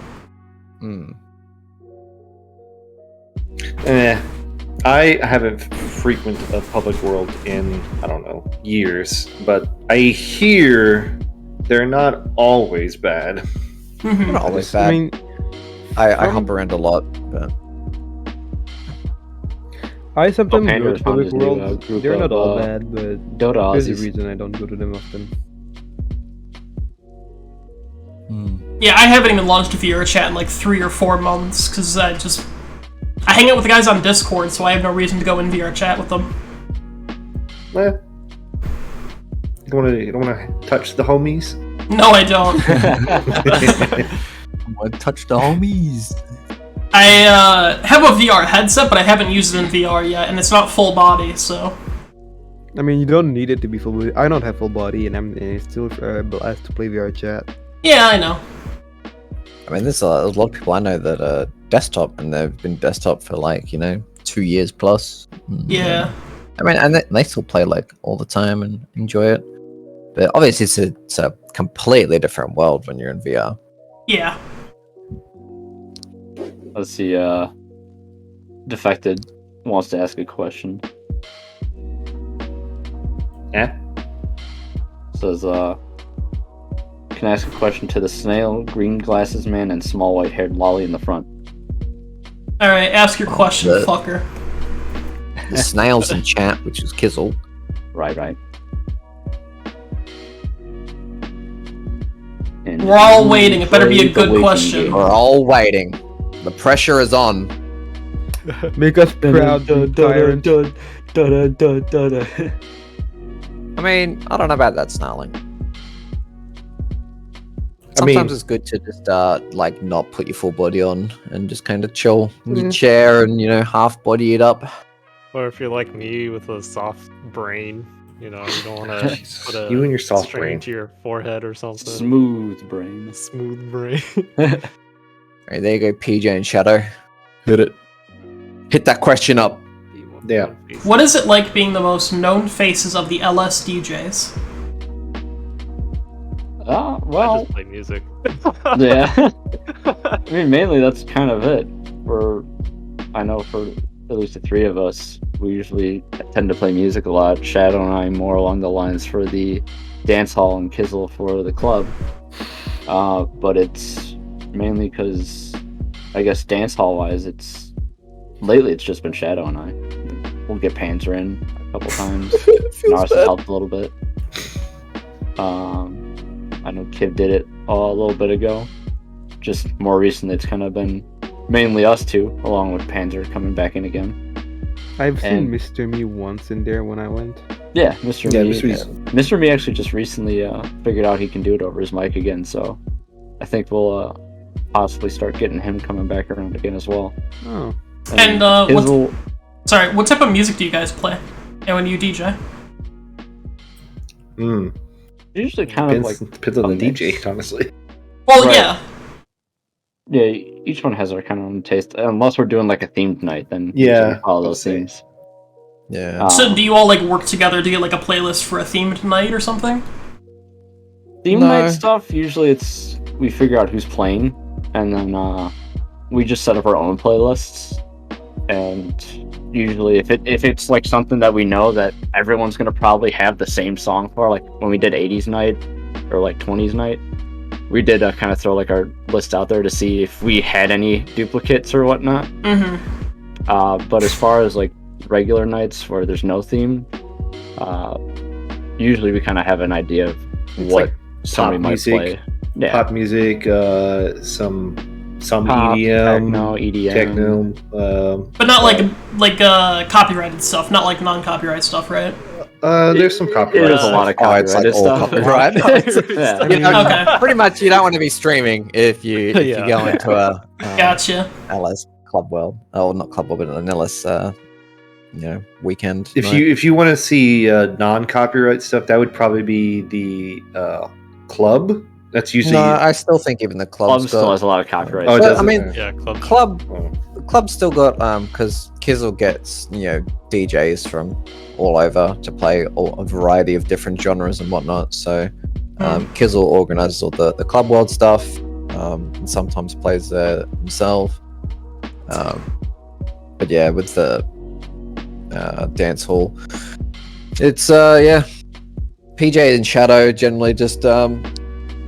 I haven't frequented a public world in, I don't know, years, but I hear they're not always bad. Mm-hmm. Not always bad. I mean, I hop around a lot, but I sometimes go Panzer to public found his new, worlds. group They're of, not all bad, but Dota there's a Aussies. reason I don't go to them often. Yeah, I haven't even launched Vrchat in like 3 or 4 months, because I hang out with the guys on Discord, so I have no reason to go in Vrchat with them. You don't want to touch the homies? No, I don't. I want to touch the homies. I have a VR headset, but I haven't used it in VR yet, and it's not full body, so... I mean, you don't need it to be full body. I don't have full body, and it's still a blast to play Vrchat. Yeah, I know. I mean, there's a lot of people I know that are desktop, and they've been desktop for like 2 years plus. Yeah. I mean, and they still play like all the time and enjoy it. But obviously, it's a completely different world when you're in VR. Yeah. Let's see, Defected wants to ask a question. Yeah? Says, can I ask a question to the snail, green glasses man, and small white-haired Loli in the front? Alright, ask your question, shit. fucker. The snails in chat, which is Kizzle. Right. And We're all waiting, it better be a good waiting question. game. We're all waiting. The pressure is on. Make us proud, tyrant. I mean, I don't know about that snarling. I mean- Sometimes it's good to just like not put your full body on and just kind of chill in your chair and half body it up. Or if you're like me with a soft brain, you don't want to Jesus, put a you and your soft string brain. to your forehead or something. Smooth brain. Smooth brain. Alright, there you go, PJ and Shadow. Hit it. Hit that question up. Yeah. What is it like being the most known faces of the LS DJs? I Well, just play music. yeah. I mean, mainly that's kind of it. I know for at least the three of us, we usually tend to play music a lot. Shadow and I more along the lines for the dance hall, and Kizzle for the club. But it's mainly because, I guess, dance hall wise, lately it's just been Shadow and I. We'll get Panzer in a couple times. Nars has helped a little bit. I know Kiv did it a little bit ago. Just more recently, it's kind of been mainly us two, along with Panzer coming back in again. I've seen And- Mr. Me once in there when I went. Yeah, Mr. Yeah, Me. Mr. Me's- Mr. Me actually just recently figured out he can do it over his mic again, so I think we'll possibly start getting him coming back around again as well. Oh. And Hizzle, what type of music do you guys play? And when you DJ? usually kind of like depends on the mix. DJ, honestly. Well, Right. yeah. Yeah, each one has their kind of own taste. Unless we're doing like a themed night, then Yeah, usually we follow I'll those say. themes. Yeah. So do you all like work together to get like a playlist for a themed night or something? Theme No. night stuff, usually it's we figure out who's playing, and then we just set up our own playlists. And usually, if it's like something that we know that everyone's gonna probably have the same song for, like when we did 80s night or like 20s night, we did kind of throw like our list out there to see if we had any duplicates or whatnot. Mm-hmm. But as far as like regular nights where there's no theme, usually we kind of have an idea of It's what like somebody pop might music, play. Yeah, Pop music, some pop, EDM, techno, EDM. techno. But not like copyrighted stuff, not like non-copyright stuff, right? There's some copyright. There's a lot of Oh, it's like copyrighted all stuff. copyright. Yeah. You know, Okay. pretty much you don't want to be streaming if you Yeah. go into a Gotcha. LS club world. Oh, not club world, but an LS weekend. If night. you want to see non-copyright stuff, that would probably be the club. That's usually No, I still think even the Club club's still got. has a lot of copyright. Oh, it But, does. I mean, Yeah, club. club Oh. the club's still got because Kizzle gets DJs from all over to play a variety of different genres and whatnot. So Kizzle organizes all the club world stuff. And sometimes plays there himself. But yeah, with the dance hall, it's PJ and Shadow generally just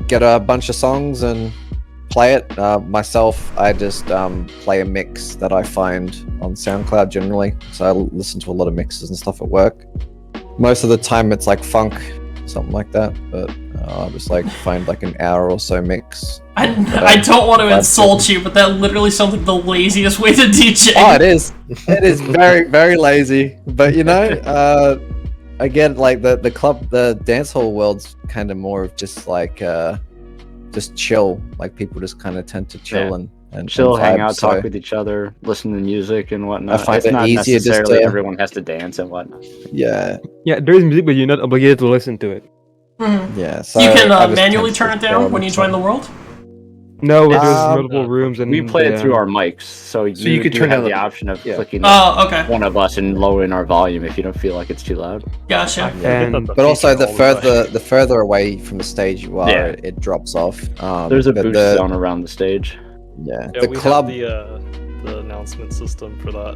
get a bunch of songs and play it. Myself, I just play a mix that I find on SoundCloud generally. So I listen to a lot of mixes and stuff at work. Most of the time it's like funk, something like that. But I just like find like an hour or so mix. I don't want to insult you, but that literally sounds like the laziest way to DJ. Oh, it is. It is very, very lazy. But again, like the dance hall world's kind of more of just like just chill. Like people just kind of tend to chill and chill, and hang vibe, out, so talk with each other, listen to music and whatnot. I find it's it not easier just necessarily to- everyone has to dance and whatnot. yeah, There is music, but you're not obligated to listen to it. Mhm. yeah. So You can I just manually tend to turn it just down chill when you and join the chill. world? No, there's Um, multiple rooms and We play it through our mics, so you you could do turn have down the the- option of yeah. clicking Oh, okay. one of us and lowering our volume if you don't feel like it's too loud. Gotcha. And But also the further away from the stage you are, Yeah. it drops off. There's a but boost the, zone around the stage. Yeah, Yeah, the we club. have the announcement system for that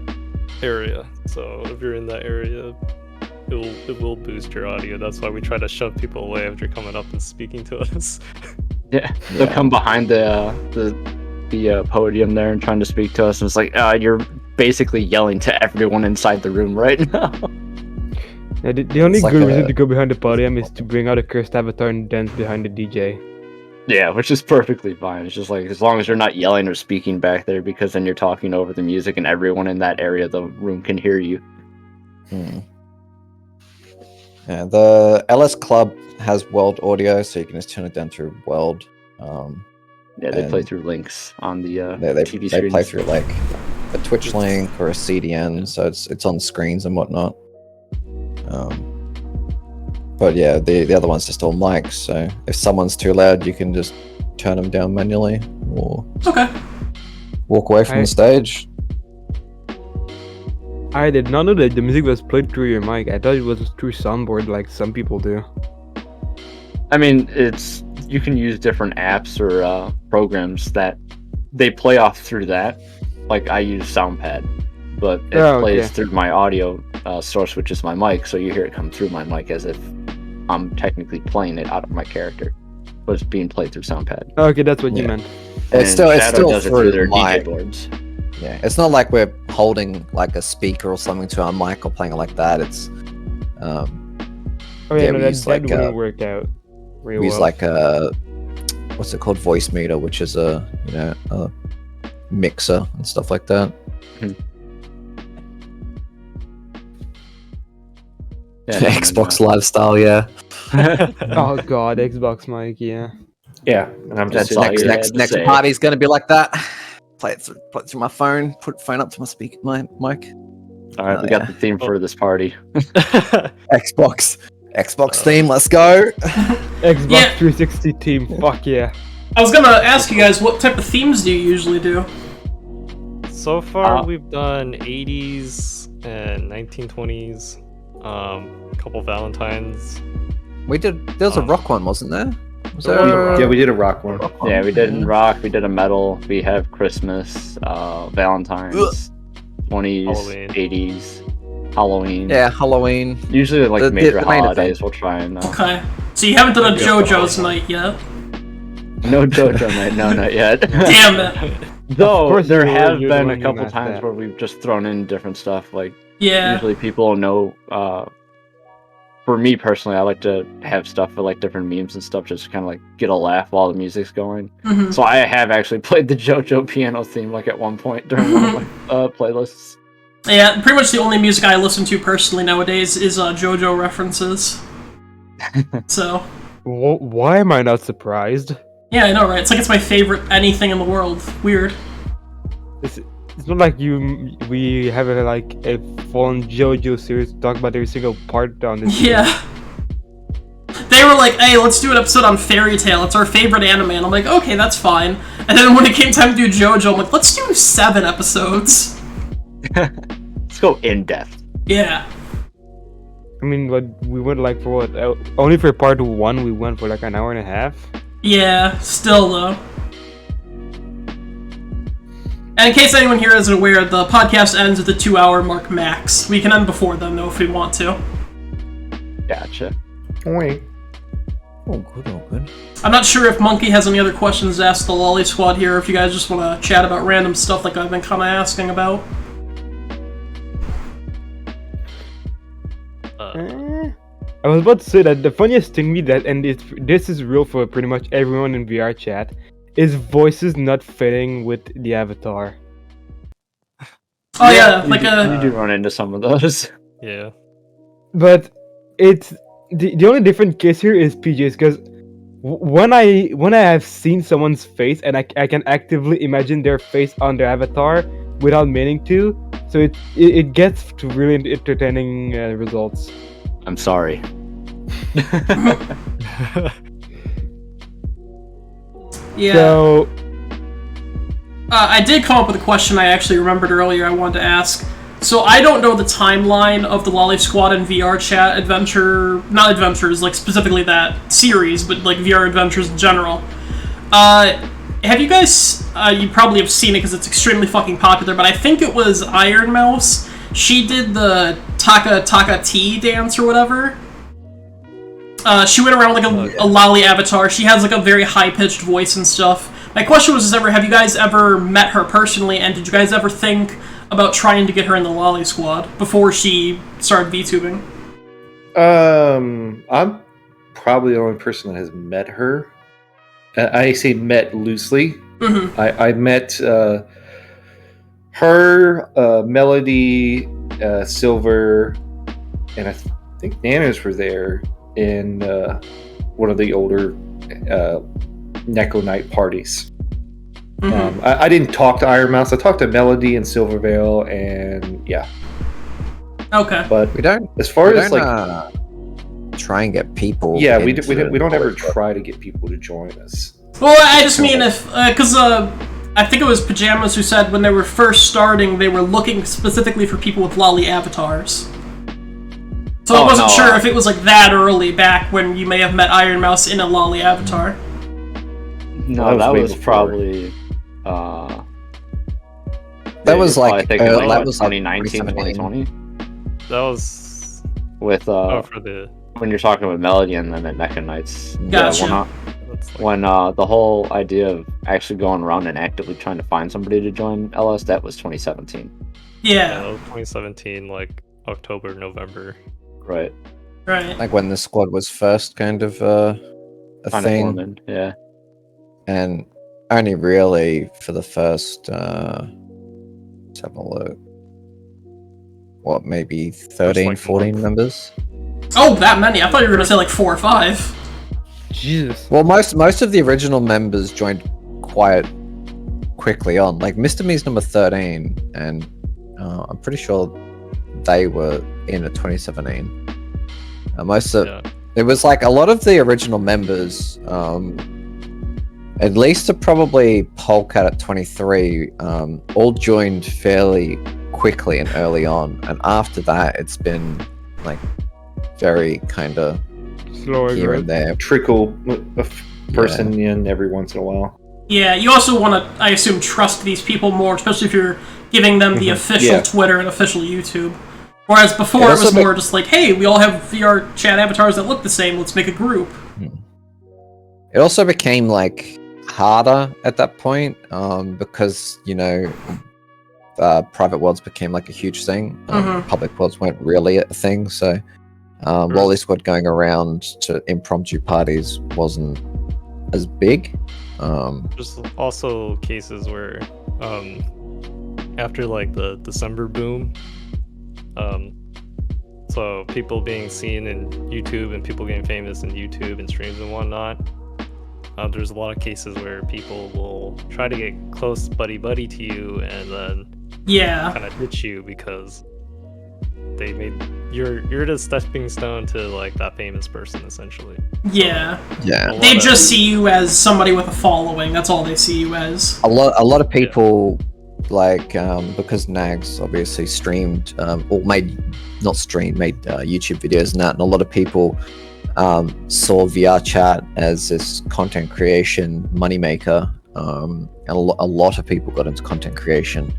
area. So if you're in that area, it will boost your audio. That's why we try to shove people away after coming up and speaking to us. Yeah, they'll Yeah. come behind the podium there and trying to speak to us, and it's like you're basically yelling to everyone inside the room right now. Yeah, the only It's like good a- reason to go behind the podium is to bring out a cursed avatar and dance behind the DJ. Yeah, which is perfectly fine. It's just like as long as you're not yelling or speaking back there, because then you're talking over the music and everyone in that area of the room can hear you. Yeah, the LS Club has world audio, so you can just turn it down through world. Yeah, they play And through links on the they TV play screens. through like a Twitch link or a CDN, so it's on screens and whatnot. But yeah, the other one's just all mics, so if someone's too loud, you can just turn them down manually or Okay. walk away from the stage. I did not know that the music was played through your mic. I thought it was through soundboard like some people do. I mean, you can use different apps or programs that they play off through that. Like I use SoundPad, but it plays through my audio source, which is my mic, so you hear it come through my mic as if I'm technically playing it out of my character, but it's being played through SoundPad. Okay, that's what you Yeah. meant. It's still Shadow does it through their mic. DJ boards. Yeah, it's not like we're holding like a speaker or something to our mic or playing it like that. It's Oh yeah, Yeah, no, we that, use, that like, wouldn't work out real we use well. like a what's it called, voice meter, which is a a mixer and stuff like that. Yeah, Xbox lifestyle, yeah. Oh god, Xbox mic, yeah. Yeah, and I'm just That's all sitting you here. had to Next say. party's gonna be like that. Play it through my phone. Put phone up to my speaker, my mic. All right, Oh, we got yeah. the theme for this party. Xbox theme. Let's go. Xbox Yeah. 360 team, fuck yeah. I was gonna ask you guys, what type of themes do you usually do? So far, we've done 80s and 1920s, a couple Valentines. We did. There was a rock one, wasn't there? Was there Uh, Yeah, we did a rock one. Yeah, we did in rock, we did a metal, we have Christmas, Valentine's, 20s, Halloween. 80s, Halloween. Yeah, Halloween. Usually like The major main holidays event. we'll try and Okay. So you haven't done a Maybe I'll JoJo's go. night yet? no JoJo night, no, not yet. Damn it. Though course there you were- have you're the been a one who couple asked times that. where we've just thrown in different stuff. Like Yeah. usually people know. For me personally, I like to have stuff for like different memes and stuff, just to kind of like get a laugh while the music's going. Mhm. So I have actually played the JoJo piano theme like at one point during one of my playlists. Yeah, pretty much the only music I listen to personally nowadays is JoJo references. So, Why am I not surprised? yeah, I know, right? It's like it's my favorite anything in the world. Weird. It's not like we have like a full JoJo series to talk about every single part on this. Yeah. They were like, hey, let's do an episode on Fairy Tail. It's our favorite anime. And I'm like, okay, that's fine. And then when it came time to do JoJo, I'm like, let's do 7 episodes. Let's go in depth. Yeah. I mean, what we went like for what? Only for part 1, we went for like an hour and a half. Yeah, still though. And in case anyone here isn't aware, the podcast ends at the 2-hour mark max. We can end before then, though, if we want to. Gotcha. Wait. Oh, good. Oh, good. I'm not sure if Monkey has any other questions to ask the LoliSquad here, if you guys just want to chat about random stuff like I've been kind of asking about. I was about to say that the funniest thing me that, and this is real for pretty much everyone in VR chat, is voices not fitting with the avatar. Oh yeah, you like you do run into some of those. Yeah. But it's the only different case here is PJ's, because when I have seen someone's face and I can actively imagine their face on their avatar without meaning to, so it gets to really entertaining results. I'm sorry. yeah. So I did come up with a question I actually remembered earlier I wanted to ask. So I don't know the timeline of the LoliSquad and VR chat adventure, not adventures, like specifically that series, but like VR adventures in general. Have you guys, you probably have seen it because it's extremely fucking popular, but I think it was Iron Mouse. She did the Taka T dance or whatever. She went around like a lolly avatar. She has like a very high-pitched voice and stuff. My question was, have you guys ever met her personally, and did you guys ever think about trying to get her in the LoliSquad before she started VTubing? I'm probably the only person that has met her. I say met loosely. Mm-hmm. I met her, Melody, Silver, and I think Nanas were there in one of the older Neko Night parties. Mm-hmm. I didn't talk to Iron Mouse. I talked to Melody and Silvervale, and yeah. Okay. But We don't. as far we as don't, like, try and get people. yeah, we into don't ever LoliSquad. try to get people to join us. Well, I just mean if, because I think it was Pajamas who said when they were first starting, they were looking specifically for people with lolly avatars. So I wasn't sure if it was like that early back when you may have met Iron Mouse in a lolly avatar. No, that way was before. probably. That was like I think it that was was like 2019, 2020. That was With for the when you're talking with Melody and then at Neko Nights. Gotcha. Yeah, that's like, when the whole idea of actually going around and actively trying to find somebody to join LS, that was 2017. Yeah. 2017, like October, November. Right. Right. like when the squad was first kind of a Kind of thing, forming. Yeah. and only really for the first. Let's have a look. What, maybe 13, like 14 month. members? Oh, that many? I thought you were gonna say like 4 or 5. Jesus. Well, most of the original members joined quite quickly on. Like Mr. Me's number 13, and I'm pretty sure they were in at 2017. It was like a lot of the original members, at least to probably Polecat at 23, all joined fairly quickly and early on, and after that it's been like very kind of Slower here growth. and there. Trickle a person in every once in a while. Yeah, you also want to, I assume, trust these people more, especially if you're giving them the official Yeah. Twitter and official YouTube. Whereas before It it also was more just like, hey, we all have VR chat avatars that look the same, let's make a group. It also became like harder at that point, because private worlds became like a huge thing. Public worlds weren't really a thing, so LoliSquad going around to impromptu parties wasn't as big. There's also cases where, after like the December boom, so people being seen in YouTube and people getting famous in YouTube and streams and whatnot, there's a lot of cases where people will try to get close buddy to you and then Yeah. kind of ditch you because they made you're the stepping stone to like that famous person essentially. Yeah. Yeah. They just see you as somebody with a following, that's all they see you as. A lot of people like because Nags obviously streamed or made YouTube videos and that, and a lot of people saw Vrchat as this content creation moneymaker, and a lot of people got into content creation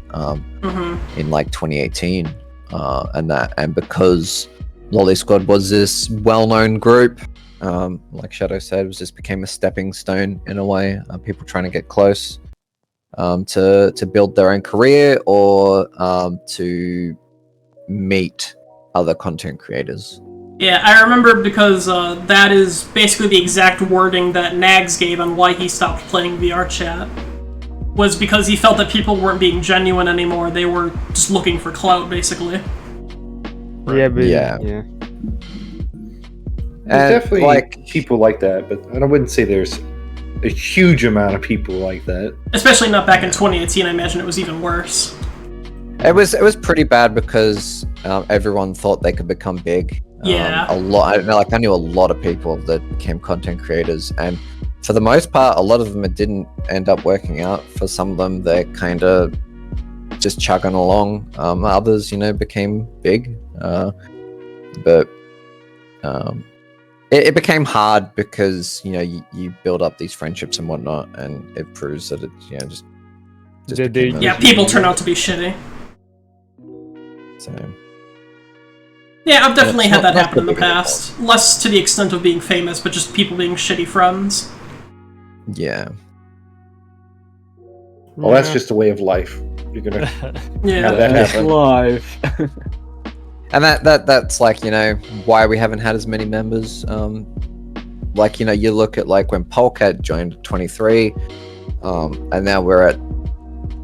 in like 2018, and because LoliSquad was this well-known group, like Shadow said, it just became a stepping stone in a way. People trying to get close to build their own career or to meet other content creators. Yeah, I remember because that is basically the exact wording that Nags gave on why he stopped playing VRChat. Was because he felt that people weren't being genuine anymore, they were just looking for clout, basically. Yeah, but Yeah. yeah. There's definitely like people like that, but I wouldn't say there's a huge amount of people like that. Especially not back in 2018, I imagine it was even worse. it was pretty bad because everyone thought they could become big. Yeah. I knew a lot of people that became content creators, and for the most part, a lot of them it didn't end up working out. For some of them, they're kind of just chugging along. Others, became big, but it became hard because you build up these friendships and whatnot, and it proves that it just became Yeah, people turn out to be shitty. so. Yeah, I've definitely it's had not- that not happen in the the big past. Less to the extent of being famous, but just people being shitty friends. Yeah. Well, that's just a way of life. You're gonna Yeah. have that happen. Live. And that's like, why we haven't had as many members. Like, you look at like when Polecat joined at 23, and now we're at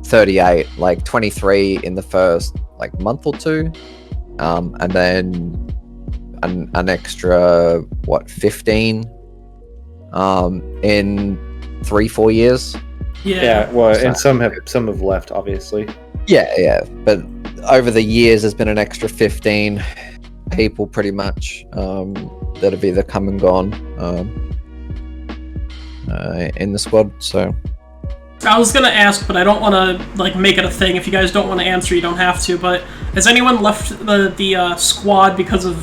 38, like 23 in the first like month or two, and then an extra 15 in 3-4 years. Yeah, well, and some have left, obviously. Yeah, but over the years there's been an extra 15 people pretty much that have either come and gone in the squad. So I was gonna ask, but I don't want to make it a thing. If you guys don't want to answer, you don't have to. But has anyone left the squad because of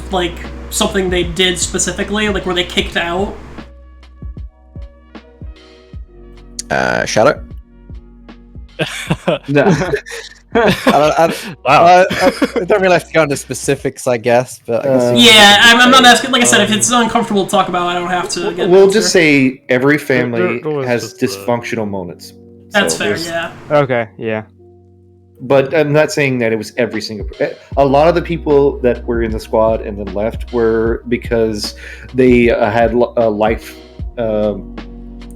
something they did specifically, were they kicked out? Shadow. No. I don't really have to go into specifics, I guess. But I guess Yeah, I'm not asking. Like I said, if it's uncomfortable to talk about, I don't have to. Get We'll an just answer. say every family There was has just, dysfunctional moments. That's So fair. there's- Yeah. Okay, yeah. But I'm not saying that it was every single. A lot of the people that were in the squad and then left were because they had life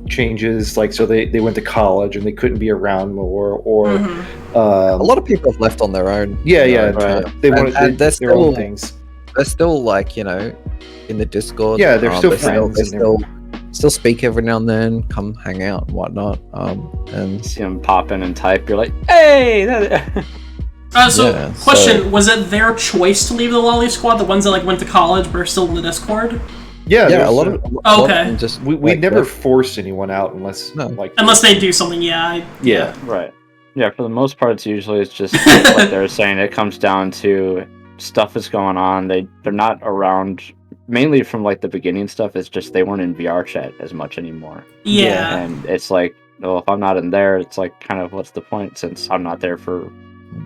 changes, so they went to college and they couldn't be around more, or a lot of people have left on their own. yeah, Right. they wanted And their own still- things. They're still in the Discord. Yeah, they're still they friends They and still speak every now and then. Come hang out and whatnot. And See them pop in and type. You're like, hey. Question: was it their choice to leave the LoliSquad? The ones that like went to college but are still in the Discord? Yeah, a lot of okay. them just we never forced anyone out unless unless they do something. Yeah. Right. Yeah, for the most part, it's just like they were saying. It comes down to stuff is going on. They're not around. Mainly from like the beginning stuff. It's just they weren't in Vrchat as much anymore. Yeah. And it's like, well, if I'm not in there, it's like kind of what's the point since I'm not there for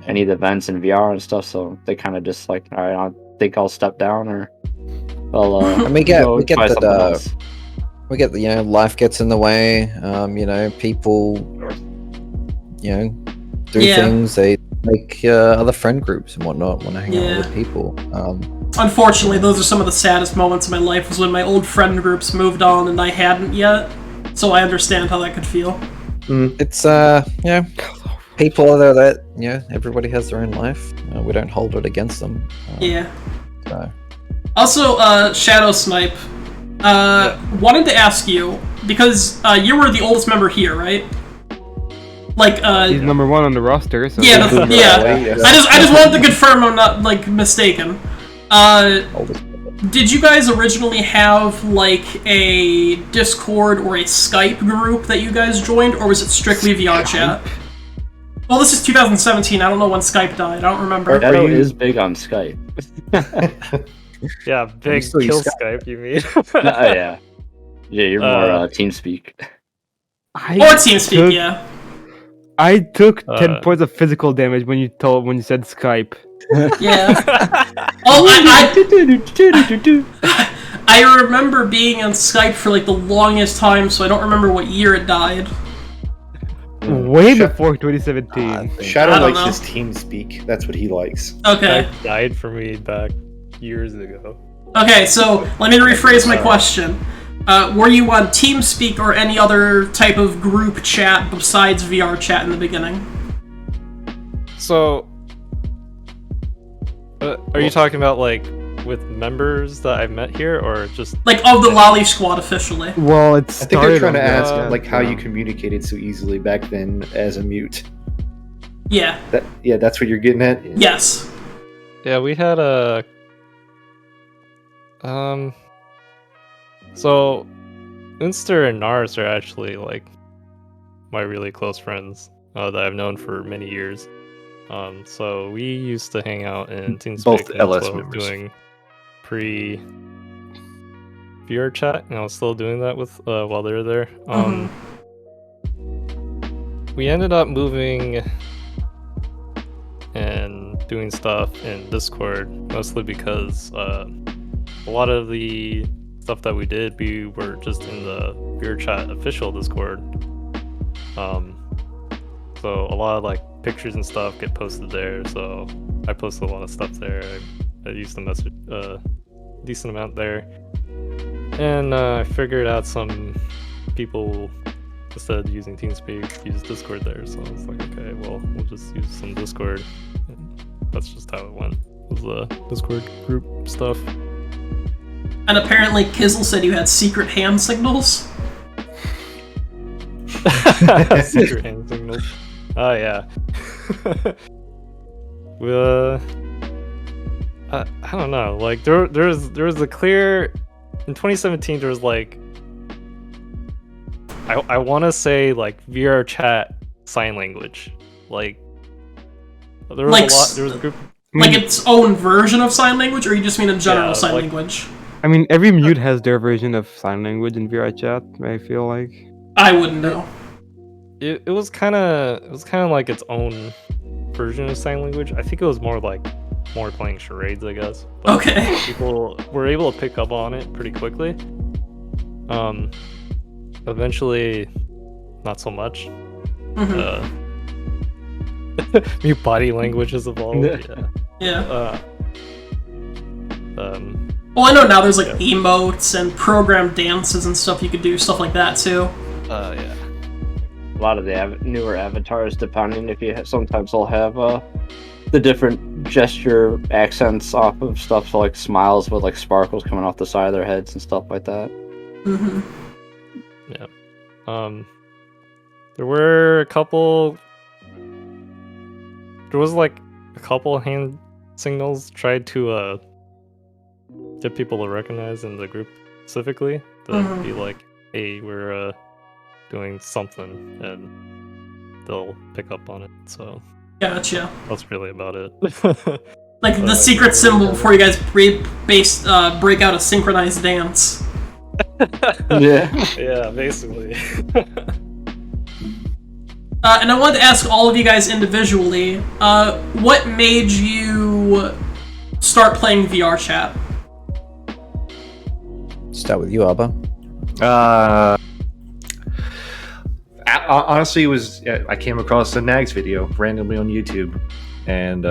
any of the events in VR and stuff. So they kind of just like, all right, I think I'll step down or I'll. And we get try something else. we get the life gets in the way. People do things. They make other friend groups and whatnot. Want to hang out with other people. Unfortunately, those are some of the saddest moments of my life. Was when my old friend groups moved on and I hadn't yet. So I understand how that could feel. It's people are there that everybody has their own life. We don't hold it against them. So. Also, Shadowsnipe, wanted to ask you because you were the oldest member here, right? Like he's number 1 on the roster. So yeah. I just wanted to confirm I'm not like mistaken. Did you guys originally have like a Discord or a Skype group that you guys joined, or was it strictly Vrchat? Well, this is 2017. I don't know when Skype died. I don't remember. Shadow is big on Skype. Yeah, big kill Skype, you mean? Yeah, you're more TeamSpeak. Or TeamSpeak, yeah. I took 10 points of physical damage when you said Skype. Yeah. I remember being on Skype for like the longest time, so I don't remember what year it died. Way before 2017. Shadow likes his TeamSpeak. That's what he likes. Okay. That died for me back years ago. Okay, so let me rephrase my question. Were you on TeamSpeak or any other type of group chat besides Vrchat in the beginning? So, are you talking about like with members that I've met here, or just like of the LoliSquad officially? Well, I think they're trying to ask like how you communicated so easily back then as a mute. Yeah. That's what you're getting at. Yes. Yeah, we had a. So, Unster and Nars are actually like my really close friends that I've known for many years. So we used to hang out in TeamSpeak Both and LS as well members. doing Vrchat, and I was still doing that with while they were there. We ended up moving and doing stuff in Discord, mostly because a lot of the stuff that we did, we were just in the Vrchat official Discord. So a lot of like pictures and stuff get posted there, so I posted a lot of stuff there. I used to message a decent amount there. And I figured out some people, instead of using TeamSpeak, use Discord there, so I was like, okay, well, we'll just use some Discord. And that's just how it went, was the Discord group stuff. And apparently Kizzle said you had secret hand signals. Secret hand signals. Oh yeah. I don't know. Like there was a clear in 2017. There was like I want to say like Vrchat sign language. Like there was like, a lot. There was a group. Like its own version of sign language, or you just mean a general sign like, language? I mean, every mute has their version of sign language in Vrchat. I feel like. I wouldn't know. It was kind of like its own version of sign language. I think it was more playing charades, I guess. But okay. People were able to pick up on it pretty quickly. Eventually, not so much. New body language has evolved. Yeah. Well, I know now there's like emotes and programmed dances and stuff you could do, stuff like that too. Yeah. A lot of the newer avatars, depending if you sometimes they'll have the different gesture accents off of stuff, so like smiles with like sparkles coming off the side of their heads and stuff like that. Mm-hmm. Yeah. There were a couple. There was like a couple hand signals tried to get people to recognize in the group specifically. To be like, hey, we're doing something, and they'll pick up on it. So Gotcha. that's really about it. Like the secret symbol before you guys break out a synchronized dance. Yeah, basically. And I wanted to ask all of you guys individually, what made you start playing Vrchat? Start with you, Arba. Honestly, it was I came across a Nags video randomly on YouTube, and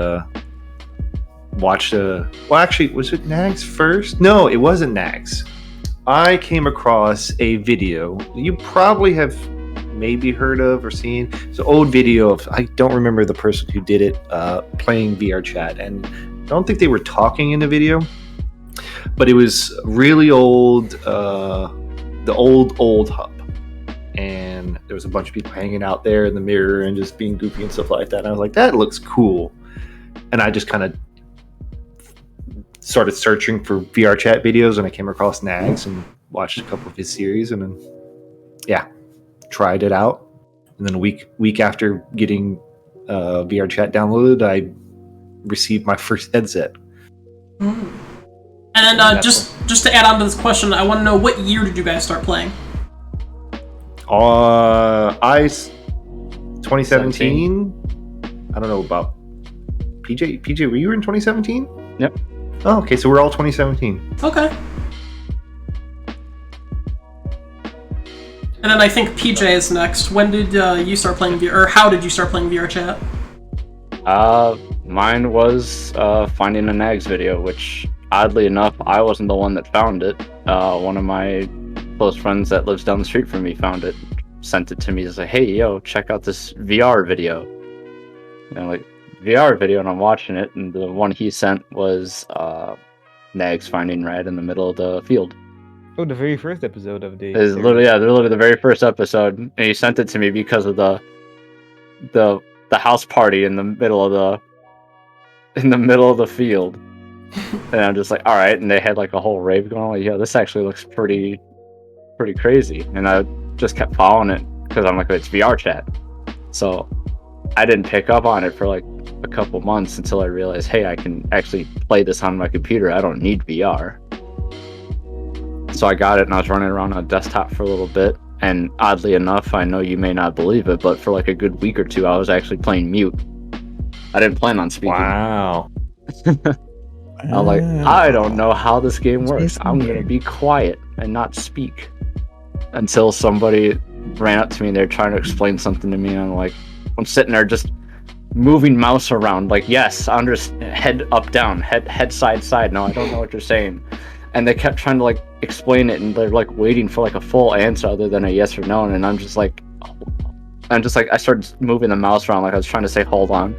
watched well, actually, was it Nags first? No, it wasn't Nags. I came across a video you probably have maybe heard of or seen. It's an old video of, I don't remember the person who did it, playing Vrchat, and I don't think they were talking in the video, but it was really old, the old hub, and there was a bunch of people hanging out there in the mirror and just being goofy and stuff like that, and I was like, that looks cool, and I just kind of started searching for Vrchat videos, and I came across Nags and watched a couple of his series, and then tried it out, and then a week after getting Vrchat downloaded, I received my first headset. And then just to add on to this question, I want to know, what year did you guys start playing? 2017. I don't know about PJ. Were you in 2017? Yep. Oh, okay, so we're all 2017. Okay. And then I think PJ is next. When did you start playing or how did you start playing Vrchat? Mine was finding a Nags video, which oddly enough, I wasn't the one that found it. One of my close friends that lives down the street from me found it, sent it to me, and said, hey, yo, check out this VR video. And I'm like, VR video, and I'm watching it, and the one he sent was Nags finding Red in the middle of the field. Oh, the very first episode of the It's literally the very first episode, and he sent it to me because of the house party in the middle of the field. And I'm just like, all right, and they had like a whole rave going on. Like, yeah, this actually looks pretty crazy, and I just kept following it because I'm like, it's Vrchat. So I didn't pick up on it for like a couple months until I realized, hey, I can actually play this on my computer. I don't need VR. So I got it, and I was running around on a desktop for a little bit, and oddly enough, I know you may not believe it, but for like a good week or two, I was actually playing mute. I didn't plan on speaking. Wow. I'm like, I don't know how this game works. I'm gonna be quiet and not speak until somebody ran up to me and they're trying to explain something to me, and I'm sitting there just moving mouse around, like, yes, I'm just head up, down, head side. No, I don't know what you're saying. And they kept trying to like explain it, and they're like waiting for like a full answer other than a yes or no. And I'm just like, I started moving the mouse around like I was trying to say, hold on.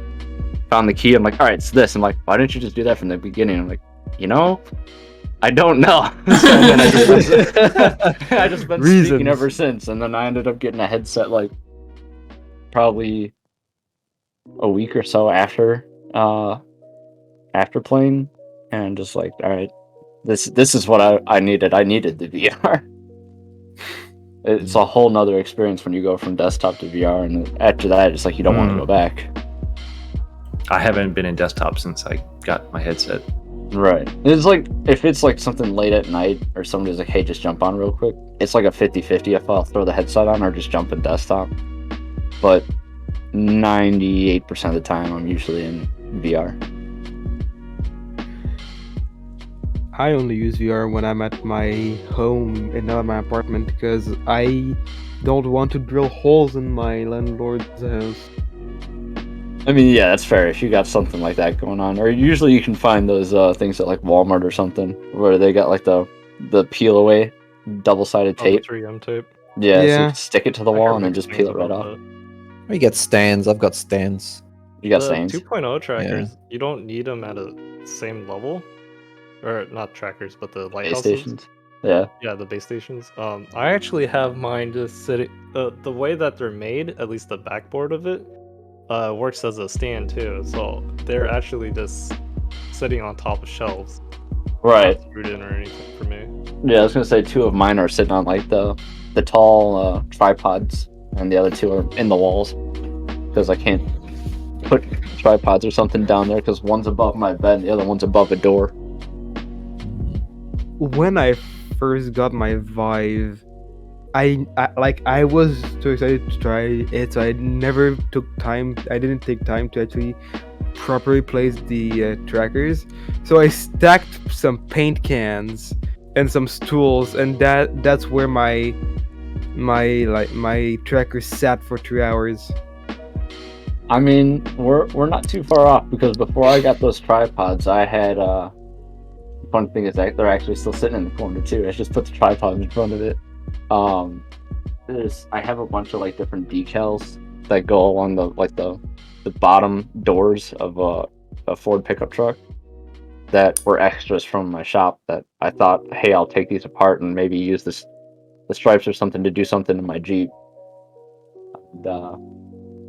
Found the key. I'm like, all right, it's this. I'm like, why didn't you just do that from the beginning? I'm like, I don't know. And I just been speaking ever since. And then I ended up getting a headset like probably a week or so after playing, and I'm just like, all right. This is what I needed. I needed the VR. It's a whole nother experience when you go from desktop to VR, and after that, it's like you don't want to go back. I haven't been in desktop since I got my headset. Right. It's like, if it's like something late at night, or somebody's like, hey, just jump on real quick, it's like a 50-50 if I'll throw the headset on or just jump in desktop. But 98% of the time, I'm usually in VR. I only use VR when I'm at my home and not at my apartment, because I don't want to drill holes in my landlord's house. I mean, yeah, that's fair if you got something like that going on. Or usually you can find those things at like Walmart or something, where they got like the peel away double-sided tape. 3M tape. Yeah, so you can stick it to the wall and then just peel it right off. We get stands. I've got stands. You got The Saints. 2.0 trackers, you don't need them at a same level, or not trackers, but the Base lighthouses. stations. Yeah. Yeah, the base stations. I actually have mine just sitting. The way that they're made, at least the backboard of it, works as a stand too. So they're actually just sitting on top of shelves, Right. not screwed in or anything for me. Yeah, I was gonna say 2 of mine are sitting on like the tall tripods, and the other 2 are in the walls because I can't put tripods or something down there because one's above my bed, and the other one's above a door. When I first got my Vive, I was too excited to try it, so I never took time. I didn't take time to actually properly place the trackers. So I stacked some paint cans and some stools, and that's where my tracker sat for 3 hours. I mean, we're not too far off because before I got those tripods, I had fun thing is that they're actually still sitting in the corner too. I just put the tripod in front of it. I have a bunch of like different decals that go along the bottom doors of a Ford pickup truck that were extras from my shop that I thought, hey, I'll take these apart and maybe use the stripes or something to do something in my Jeep. And,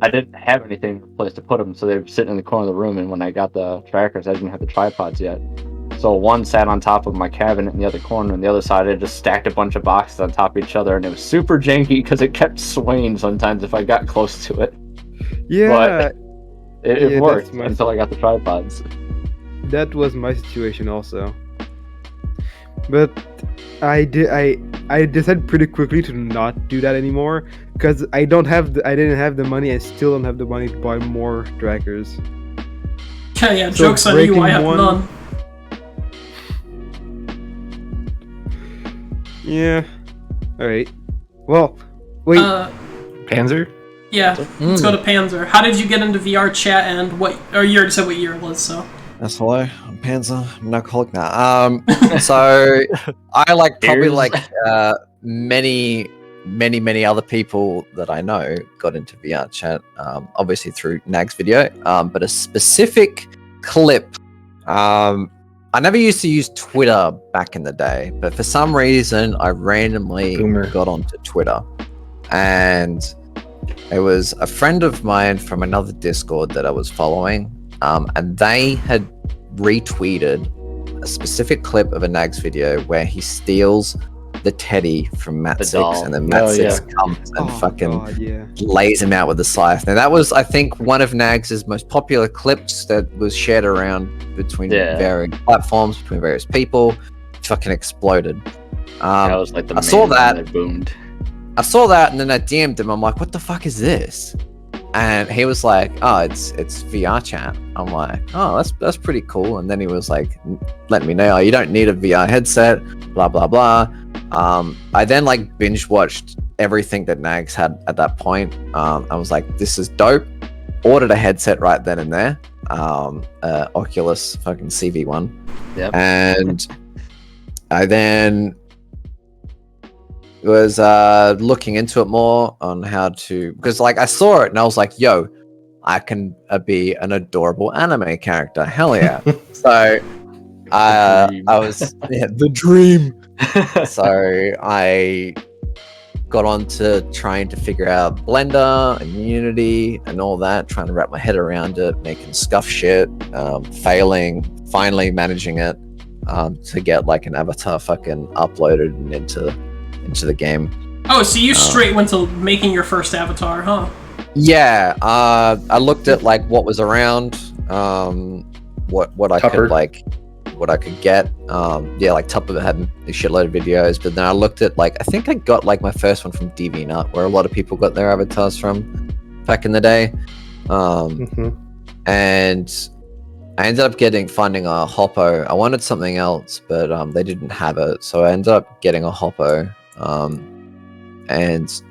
I didn't have anything place to put them, so they were sitting in the corner of the room. And when I got the trackers, I didn't have the tripods yet. So one sat on top of my cabinet in the other corner, and the other side I just stacked a bunch of boxes on top of each other, and it was super janky because it kept swaying sometimes if I got close to it. Yeah, But it yeah, worked that's my- until I got the tripods. that was my situation also. But I decided pretty quickly to not do that anymore because I didn't have the money. I still don't have the money to buy more trackers. Okay, yeah, So joke's on you, I have breaking one- none. Yeah. All right. Well, wait. Panzer? Yeah, let's go to Panzer. How did you get into VR chat, and or you already said what year it was, so. That's hello. I'm Panzer. I'm an alcoholic now. So I probably many other people that I know got into VR chat, obviously through Nag's video, but a specific clip. I never used to use Twitter back in the day, but for some reason I randomly got onto Twitter, and it was a friend of mine from another Discord that I was following, and they had retweeted a specific clip of a Nags video where he steals the teddy from Matt The 6, doll. and then Matt Oh, 6 yeah. comes and fucking God, yeah. lays him out with the scythe. Now that was, I think, one of Nags' most popular clips that was shared around between various platforms, between various people. Fucking exploded. That was like the I saw main one that. boomed. I saw that, and then I DM'd him. I'm like, what the fuck is this? And he was like, oh, it's VR chat. I'm like, oh, that's pretty cool. And then he was like, let me know, you don't need a VR headset, blah blah blah. I then like binge watched everything that Nags had at that point. I was like, this is dope. Ordered a headset right then and there. Oculus fucking CV1. Yep. And I then was looking into it more on how to, because like I saw it and I was like, yo, I can be an adorable anime character, hell yeah. So I was the dream. So I got on to trying to figure out Blender and Unity and all that, trying to wrap my head around it, making scuff shit, failing, finally managing it to get like an avatar fucking uploaded and into the game. Oh, so you straight went to making your first avatar, huh? Yeah, I looked at like what was around, what I could like, what I could get. Yeah, like Tupper had a shitload of videos, but then I looked at like, I think I got like my first one from DeviantArt, where a lot of people got their avatars from back in the day. And I ended up finding a Hoppo. I wanted something else, but they didn't have it, so I ended up getting a Hoppo. And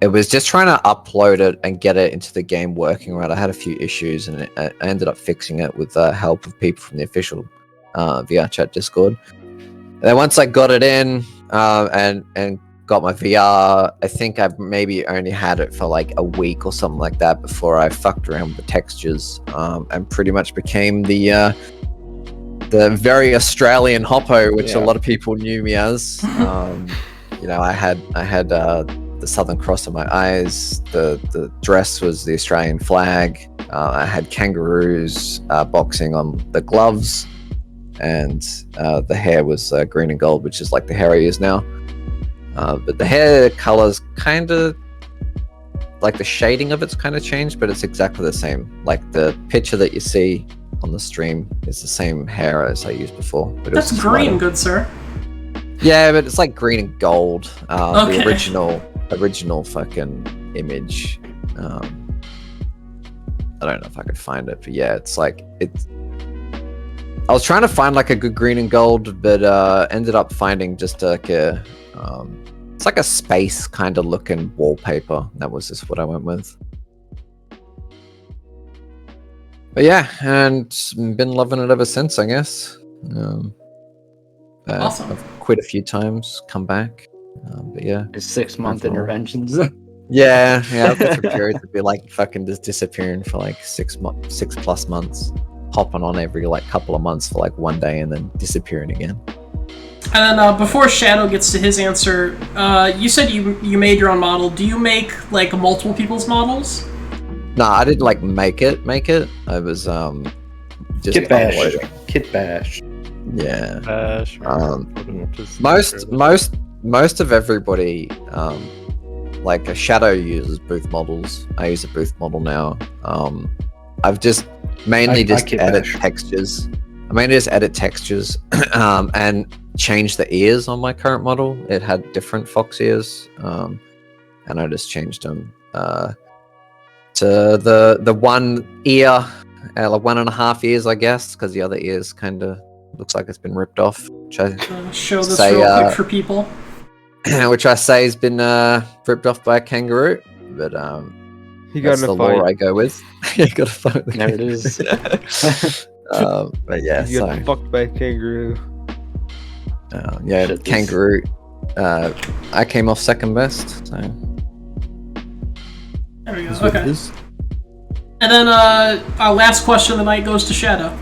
it was just trying to upload it and get it into the game working right. I had a few issues, and I ended up fixing it with the help of people from the official VR chat Discord. And then once I got it in and got my VR. I think I maybe only had it for like a week or something like that before I fucked around with the textures, and pretty much became the very Australian Hoppo, which a lot of people knew me as. You know, I had the Southern Cross on my eyes. The dress was the Australian flag. I had kangaroos boxing on the gloves, and the hair was green and gold, which is like the hair I use now. But the hair color's kind of like the shading of it's kind of changed, but it's exactly the same. Like the picture that you see on the stream is the same hair as I used before. But That's green, good sir. Yeah, but it's like green and gold. Okay. The original fucking image. I don't know if I could find it, but yeah, it's like it's. I was trying to find like a good green and gold, but ended up finding just like a. It's like a space kind of looking wallpaper. That was just what I went with. But yeah, and been loving it ever since, I guess. Awesome. I've quit a few times, come back. But yeah. 6-month interventions. Yeah, I've got through periods to be like fucking just disappearing for like 6 plus months, hopping on every like couple of months for like one day and then disappearing again. And then before Shadow gets to his answer, you said you made your own model. Do you make like multiple people's models? No, I didn't like make it. I was just Kit bash. uploading. Kit bash. Yeah. Bash. Most of everybody, like a Shadow uses booth models. I use a booth model now. I've just mainly just edit textures. I mainly just edit textures and change the ears on my current model. It had different fox ears, and I just changed them to the one ear, like 1.5 ears, I guess, because the other ears kind of looks like it's been ripped off. Which I show this real quick for people. Which I say has been ripped off by a kangaroo, but He got that's in the a fight. lore I go with. You got to fight. There it is. But yeah, He got fucked by a kangaroo. yeah, Shit, kangaroo. I came off second best. So. There we go. Okay. And then our last question of the night goes to Shadow.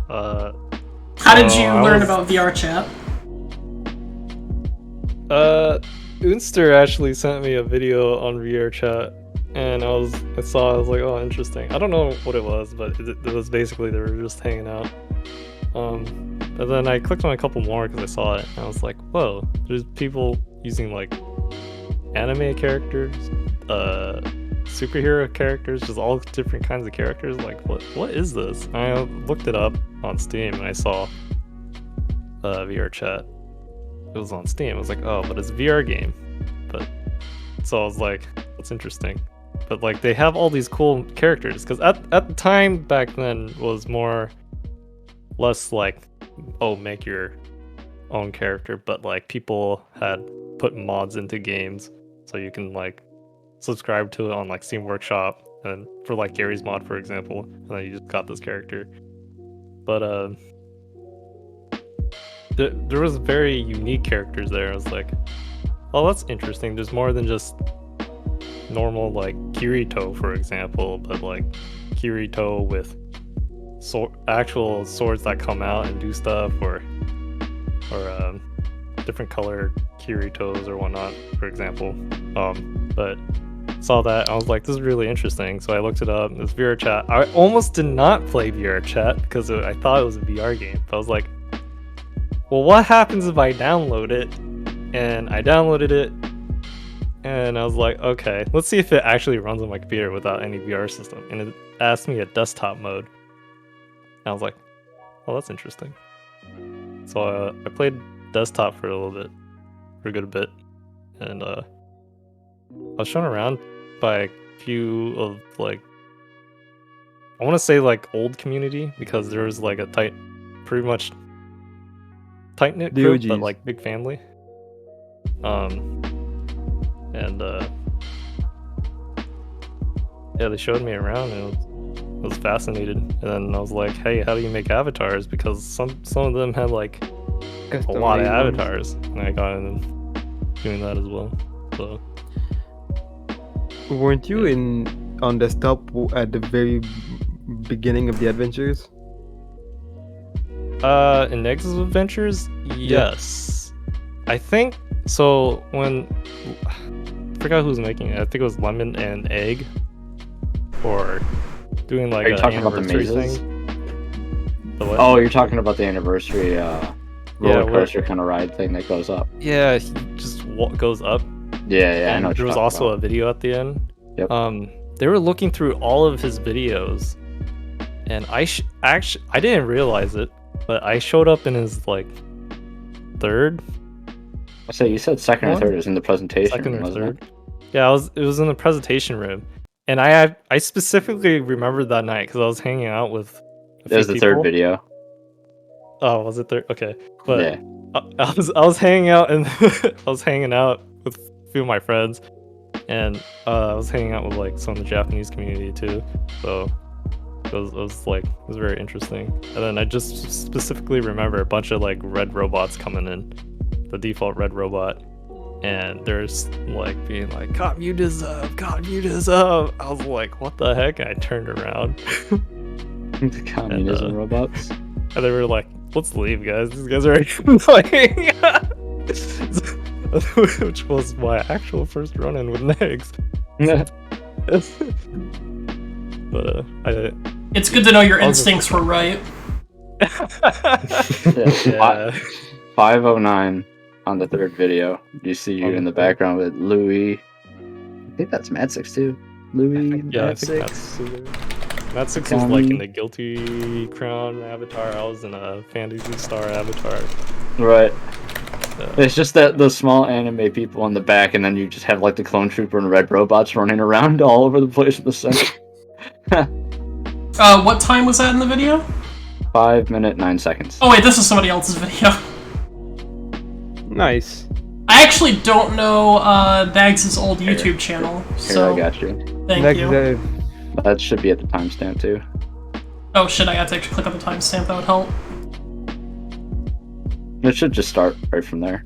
How did you learn about Vrchat? Unster actually sent me a video on Vrchat, and I was like, oh, interesting. I don't know what it was, but it was basically they were just hanging out. But then I clicked on a couple more because I saw it, and I was like, whoa, there's people using like anime characters, superhero characters, just all different kinds of characters. Like, what is this? And I looked it up on Steam, and I saw Vrchat. It was on Steam. I was like, oh, but it's a VR game. But so I was like, that's interesting. But like, they have all these cool characters because at the time back then was less like, oh, make your own character, but like people had put mods into games so you can like subscribe to it on like Steam Workshop, and for like Gary's mod, for example, and then you just got this character. But there was very unique characters there. I was like, oh, that's interesting. There's more than just normal like Kirito, for example, but like Kirito with actual swords that come out and do stuff, or different color Kiritos or whatnot, for example. But saw that, I was like, this is really interesting. So I looked it up. It's Vrchat. I almost did not play Vrchat because I thought it was a VR game. But I was like, well, what happens if I download it? And I downloaded it, and I was like, okay, let's see if it actually runs on my computer without any VR system. And it asked me a desktop mode. And I was like, oh, that's interesting. So I played desktop for a good bit, and I was shown around by a few of like, I want to say like old community, because there was like a pretty much tight-knit group, but like big family. Yeah, they showed me around, and I was fascinated. And then I was like, hey, how do you make avatars? Because some of them had like a lot of avatars, and I got in them. doing that as well. So Weren't you on desktop at the very beginning of the adventures? in Nexus Adventures, yes. I think so. When I forgot who was making it. I think it was Lemon and Egg, or doing like Are you an talking about the anniversary mazes? thing. The what? Oh, you're talking about the anniversary roller where- coaster kind of ride thing that goes up. Yeah, he just goes up. Yeah, I And know. What there you're was talking also about. a video at the end. Yep. They were looking through all of his videos, and I didn't realize it, but I showed up in his like third, I say you said second or One? third. It was in the presentation, second or wasn't third. it? Yeah, it was in the presentation room, and I specifically remembered that night because I was hanging out with. It was the third people. video. Oh, was it third? Okay, but Yeah. I was hanging out and I was hanging out with a few of my friends, and I was hanging out with like some of the Japanese community too. So it was very interesting. And then I just specifically remember a bunch of like red robots coming in, the default red robot, and there's like being like, "God, you deserve. God, you deserve." I was like, "What the heck?" And I turned around, The communism robots. and they were like, "Let's leave, guys. These guys are already playing." Which was my actual first run-in with Negs. But It's good to know your I'll just- instincts were right. yeah. 509 on the third video. You see you in the background with Louis. I think that's Mad 6 too. Louis, Yeah, I Mad think 6. Matt 6 was like in the Guilty Crown avatar. I was in a Fantasy Star avatar. Right. Yeah. It's just that the small anime people in the back, and then you just have like the clone trooper and red robots running around all over the place in the center. What time was that in the video? 5 minutes 9 seconds. Oh wait, this is somebody else's video. Nice. I actually don't know Dags' old YouTube channel, Here, so I got you. thank Next, you. That should be at the timestamp too. Oh shit, I got to actually click on the timestamp, that would help. It should just start right from there.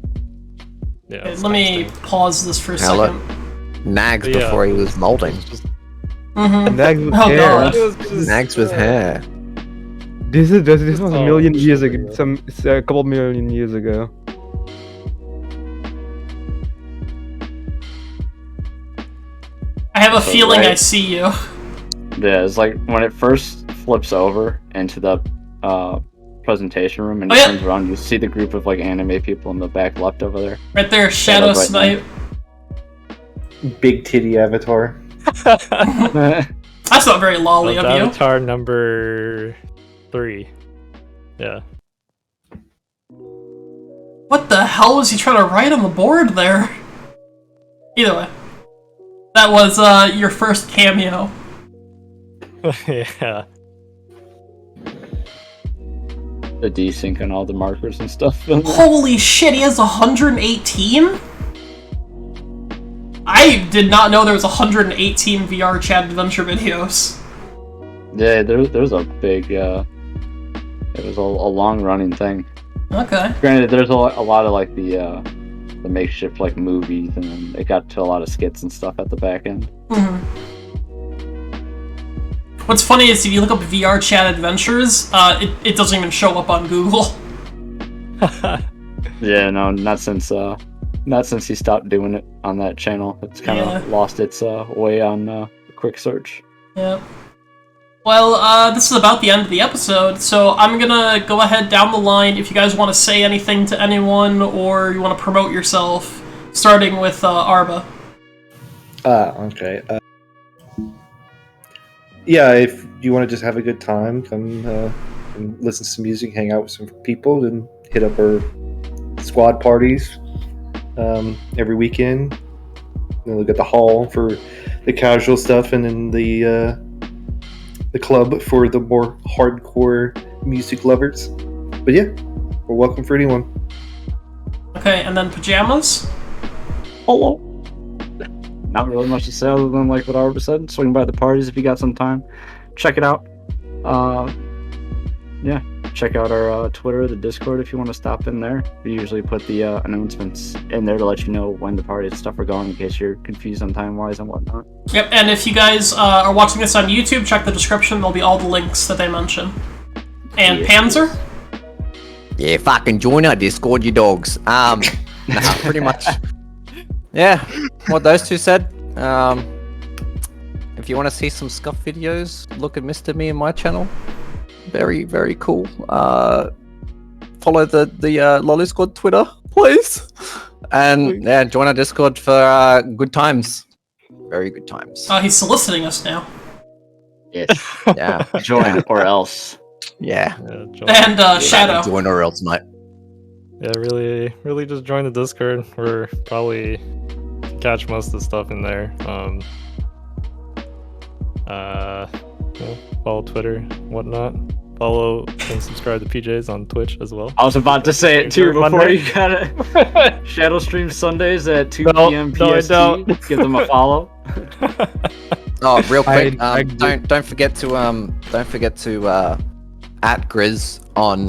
Yeah. Okay, it's let me timestamped. pause this for a Now second. Nags Yeah. before he was molding. It's just- Mm-hmm. Nags with Oh, hair. God. Nags with hair. This was a Oh, million years shit, ago. yeah. It's a couple million years ago. I have a So, feeling I right. see you. Yeah, it's like when it first flips over into the presentation room and Oh, it yeah. turns around, you see the group of like anime people in the back left over there. Right there, Shadowsnipe. Big titty avatar. That's not very lolly That's of you. avatar number 3. Yeah. What the hell was he trying to write on the board there? Either way. That was your first cameo. Yeah. The desync on all the markers and stuff. Holy shit, he has 118? I did not know there was 118 VR chat adventure videos. Yeah, there was a big, it was a long running thing. Okay. Granted, there's a lot of like the makeshift like movies, and then it got to a lot of skits and stuff at the back end. Mhm. What's funny is if you look up VR chat adventures, it doesn't even show up on Google. Yeah, no, not since he stopped doing it on that channel. It's kind of Yeah. lost its way on quick search. Yeah. Well, this is about the end of the episode, so I'm gonna go ahead down the line if you guys want to say anything to anyone or you want to promote yourself, starting with Arba. Okay. Yeah, if you want to just have a good time, come and listen to some music, hang out with some people, and hit up our squad parties every weekend. Then look at the hall for the casual stuff, and then the club for the more hardcore music lovers. But yeah, we're welcome for anyone. Okay, and then Pajamas? Hello. Not really much to say other than like what Arba said. Swing by the parties if you got some time. Check it out. Yeah. check out our Twitter, the Discord, if you want to stop in there. We usually put the announcements in there to let you know when the party and stuff are going, in case you're confused on time-wise and whatnot. Yep, and if you guys are watching this on YouTube, check the description. There'll be all the links that they mention. And Yes, Panzer? Yeah, fucking join our Discord, you dogs. Nah, pretty much. Yeah, what those two said. If you want to see some scuff videos, look at Mr. Me and my channel. Very, very cool. Follow the LoliSquad Twitter, please. And yeah, join our Discord for good times. Very good times. He's soliciting us now. Yes. Yeah. Join or else. Yeah. And Shadow. Join or else, mate. Yeah, really just join the Discord. We're probably catch most of the stuff in there. Yeah, follow Twitter, whatnot. Follow and subscribe to PJs on Twitch as well. I was about to say it too before Monday. you got it. Shadow stream Sundays at 2 No, p.m. no, I PST. don't. Give them a follow. Oh, real quick, I don't forget to at Grizz on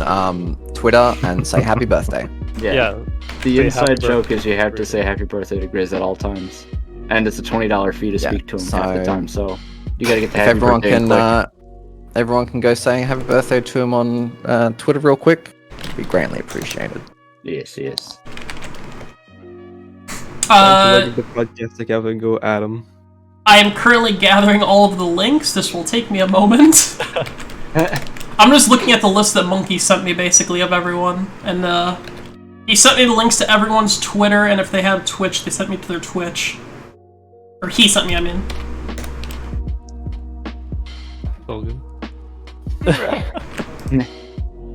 Twitter and say happy birthday. Yeah. The Say inside happy joke is you have to birthday. say happy birthday to Grizz at all times. And it's a $20 fee to Yeah, speak to him so half the time, so you gotta get the If happy everyone birthday in can quick. everyone can go say happy birthday to him on Twitter real quick, it'd be greatly appreciated. Yes. Time to the podcast account and go at him. I am currently gathering all of the links. This will take me a moment. I'm just looking at the list that Monkey sent me, basically, of everyone. And, he sent me the links to everyone's Twitter, and if they have Twitch, they sent me to their Twitch. Or he sent me, I mean. All good.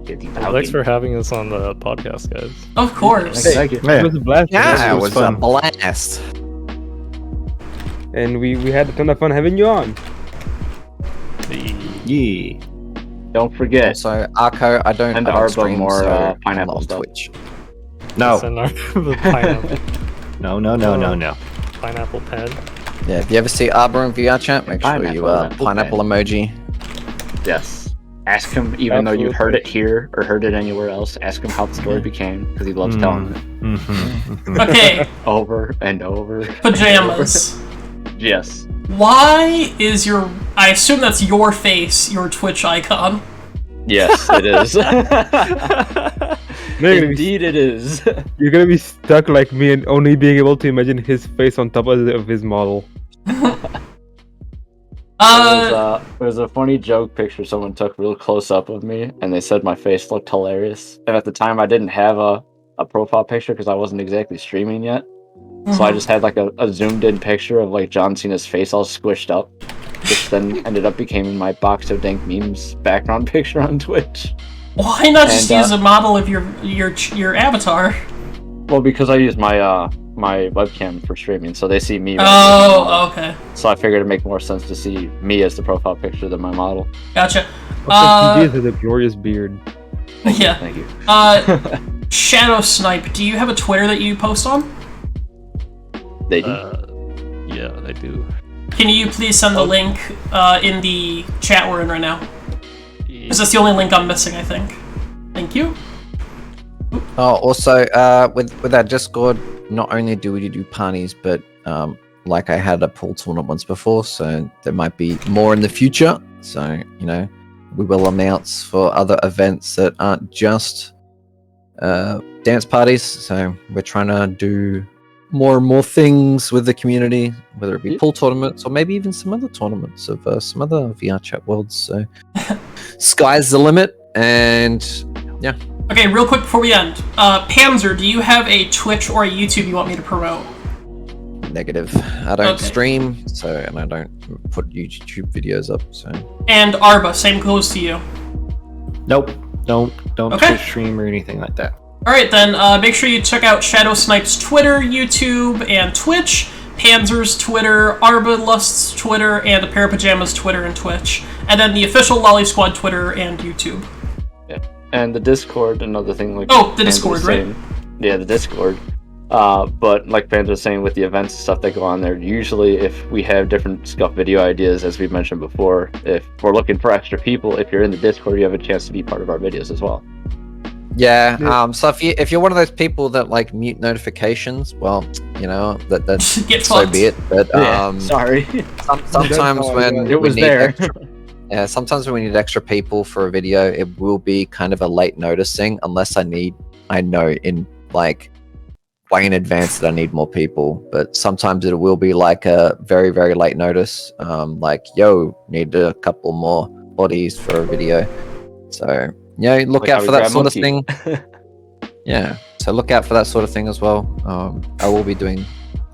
Get the Thanks for having us on the podcast, guys. Of course. Thank you. It was a blast. Yeah, it was was fun. a blast. And we had a ton of fun having you on. Yeah. Don't forget. So Arco, I don't And I don't Arbo stream, more, so I'm pineapple not on stuff. Twitch. No. Send our the pineapple, No. pineapple pen. Yeah, if you ever see Arbor in Vrchat, make sure you Pineapple, pineapple emoji. Yes. Ask him, even though you've heard it here or heard it anywhere else, ask him how the story became, because he loves telling it Okay, over and over. pajamas. Yes. Why is your... I assume that's your face, your Twitch icon. Yes, it is. Indeed, it is. You're gonna be stuck like me and only being able to imagine his face on top of his model. There's a funny joke picture someone took real close up of me, and they said my face looked hilarious. And at the time, I didn't have a profile picture because I wasn't exactly streaming yet. So I just had like a zoomed in picture of like John Cena's face all squished up, which then ended up becoming my Box of Dank Memes background picture on Twitch. Why not just And, use a model of your avatar? Well, because I use my my webcam for streaming, so they see me. Oh, okay. So I figured it'd make more sense to see me as the profile picture than my model. Gotcha. Also, he has a glorious beard. Yeah. Thank you. Shadowsnipe, do you have a Twitter that you post on? They do. Yeah, I do. Can you please send the link in the chat we're in right now? Because that's the only link I'm missing, I think. Thank you. Oh, also, with our Discord, not only do we do parties, but like I had a pool tournament once before, so there might be more in the future. So, you know, we will announce for other events that aren't just dance parties. So we're trying to do more and more things with the community, whether it be pool tournaments or maybe even some other tournaments of some other VR chat worlds. So sky's the limit, and yeah. Okay, real quick before we end. Panzer, do you have a Twitch or a YouTube you want me to promote? Negative. I don't Okay. stream, and I don't put YouTube videos up. So And Arba, same goes to you. Nope. Don't Okay. stream or anything like that. Alright then, make sure you check out Shadowsnipe's Twitter, YouTube, and Twitch, Panzer's Twitter, Arbalust's Twitter, and APairOfPajamas' Twitter and Twitch. And then the official LoliSquad Twitter and YouTube. And the Discord, another thing like. Oh, the Pam was Discord, right? saying. Yeah, the Discord. But like Panzer was saying, with the events and stuff that go on there, usually if we have different scuff video ideas, as we've mentioned before, if we're looking for extra people, if you're in the Discord, you have a chance to be part of our videos as well. Yeah. So if you're one of those people that like mute notifications, well, you know that's Get so fucked. be it. But Sorry. sometimes when It was we need there. sometimes when we need extra people for a video, it will be kind of a late notice thing, unless I know in like way in advance that I need more people. But sometimes it will be like a very, very late notice, like, yo, need a couple more bodies for a video. So yeah, look Like out how for we that grab sort of Monkey. thing. Yeah, so look out for that sort of thing as well. I will be doing.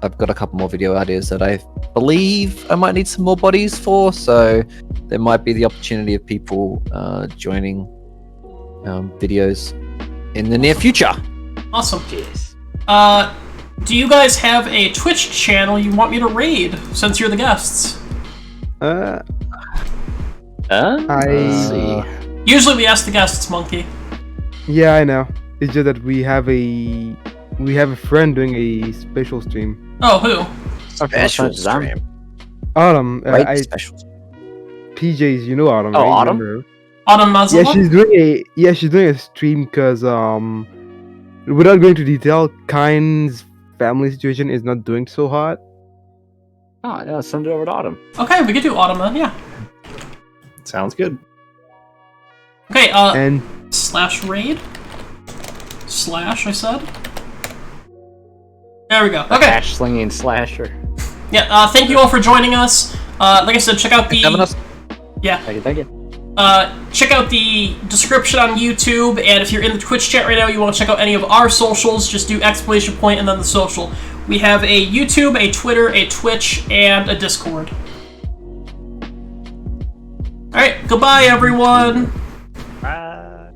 I've got a couple more video ideas that I believe I might need some more bodies for. So there might be the opportunity of people joining videos in the near future. Awesome. Yes. Do you guys have a Twitch channel you want me to raid, since you're the guests? Let's see. Usually we ask the guests, Monkey. Yeah, I know. It's just that we have a friend doing a special stream. Oh, who? Special Sometimes I'm- stream. Autumn, Right, special. PJs, you know Autumn, Oh, right? You Autumn? remember her? Autumn Yeah, Mazala? she's doing a stream because without going into detail, Kind's family situation is not doing so hot. Oh, yeah, send it over to Autumn. Okay, we could do Autumn then, yeah. Sounds good. Okay, And slash raid? Slash, I said? There we go. Okay. Ash slinging slasher. Yeah, thank you all for joining us. Like I said, check out Having the... us. Yeah. Thank you. Check out the description on YouTube, and if you're in the Twitch chat right now, you want to check out any of our socials, just do ! And then the social. We have a YouTube, a Twitter, a Twitch, and a Discord. Alright, goodbye everyone!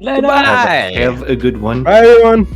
Later. Have a good one. bye everyone.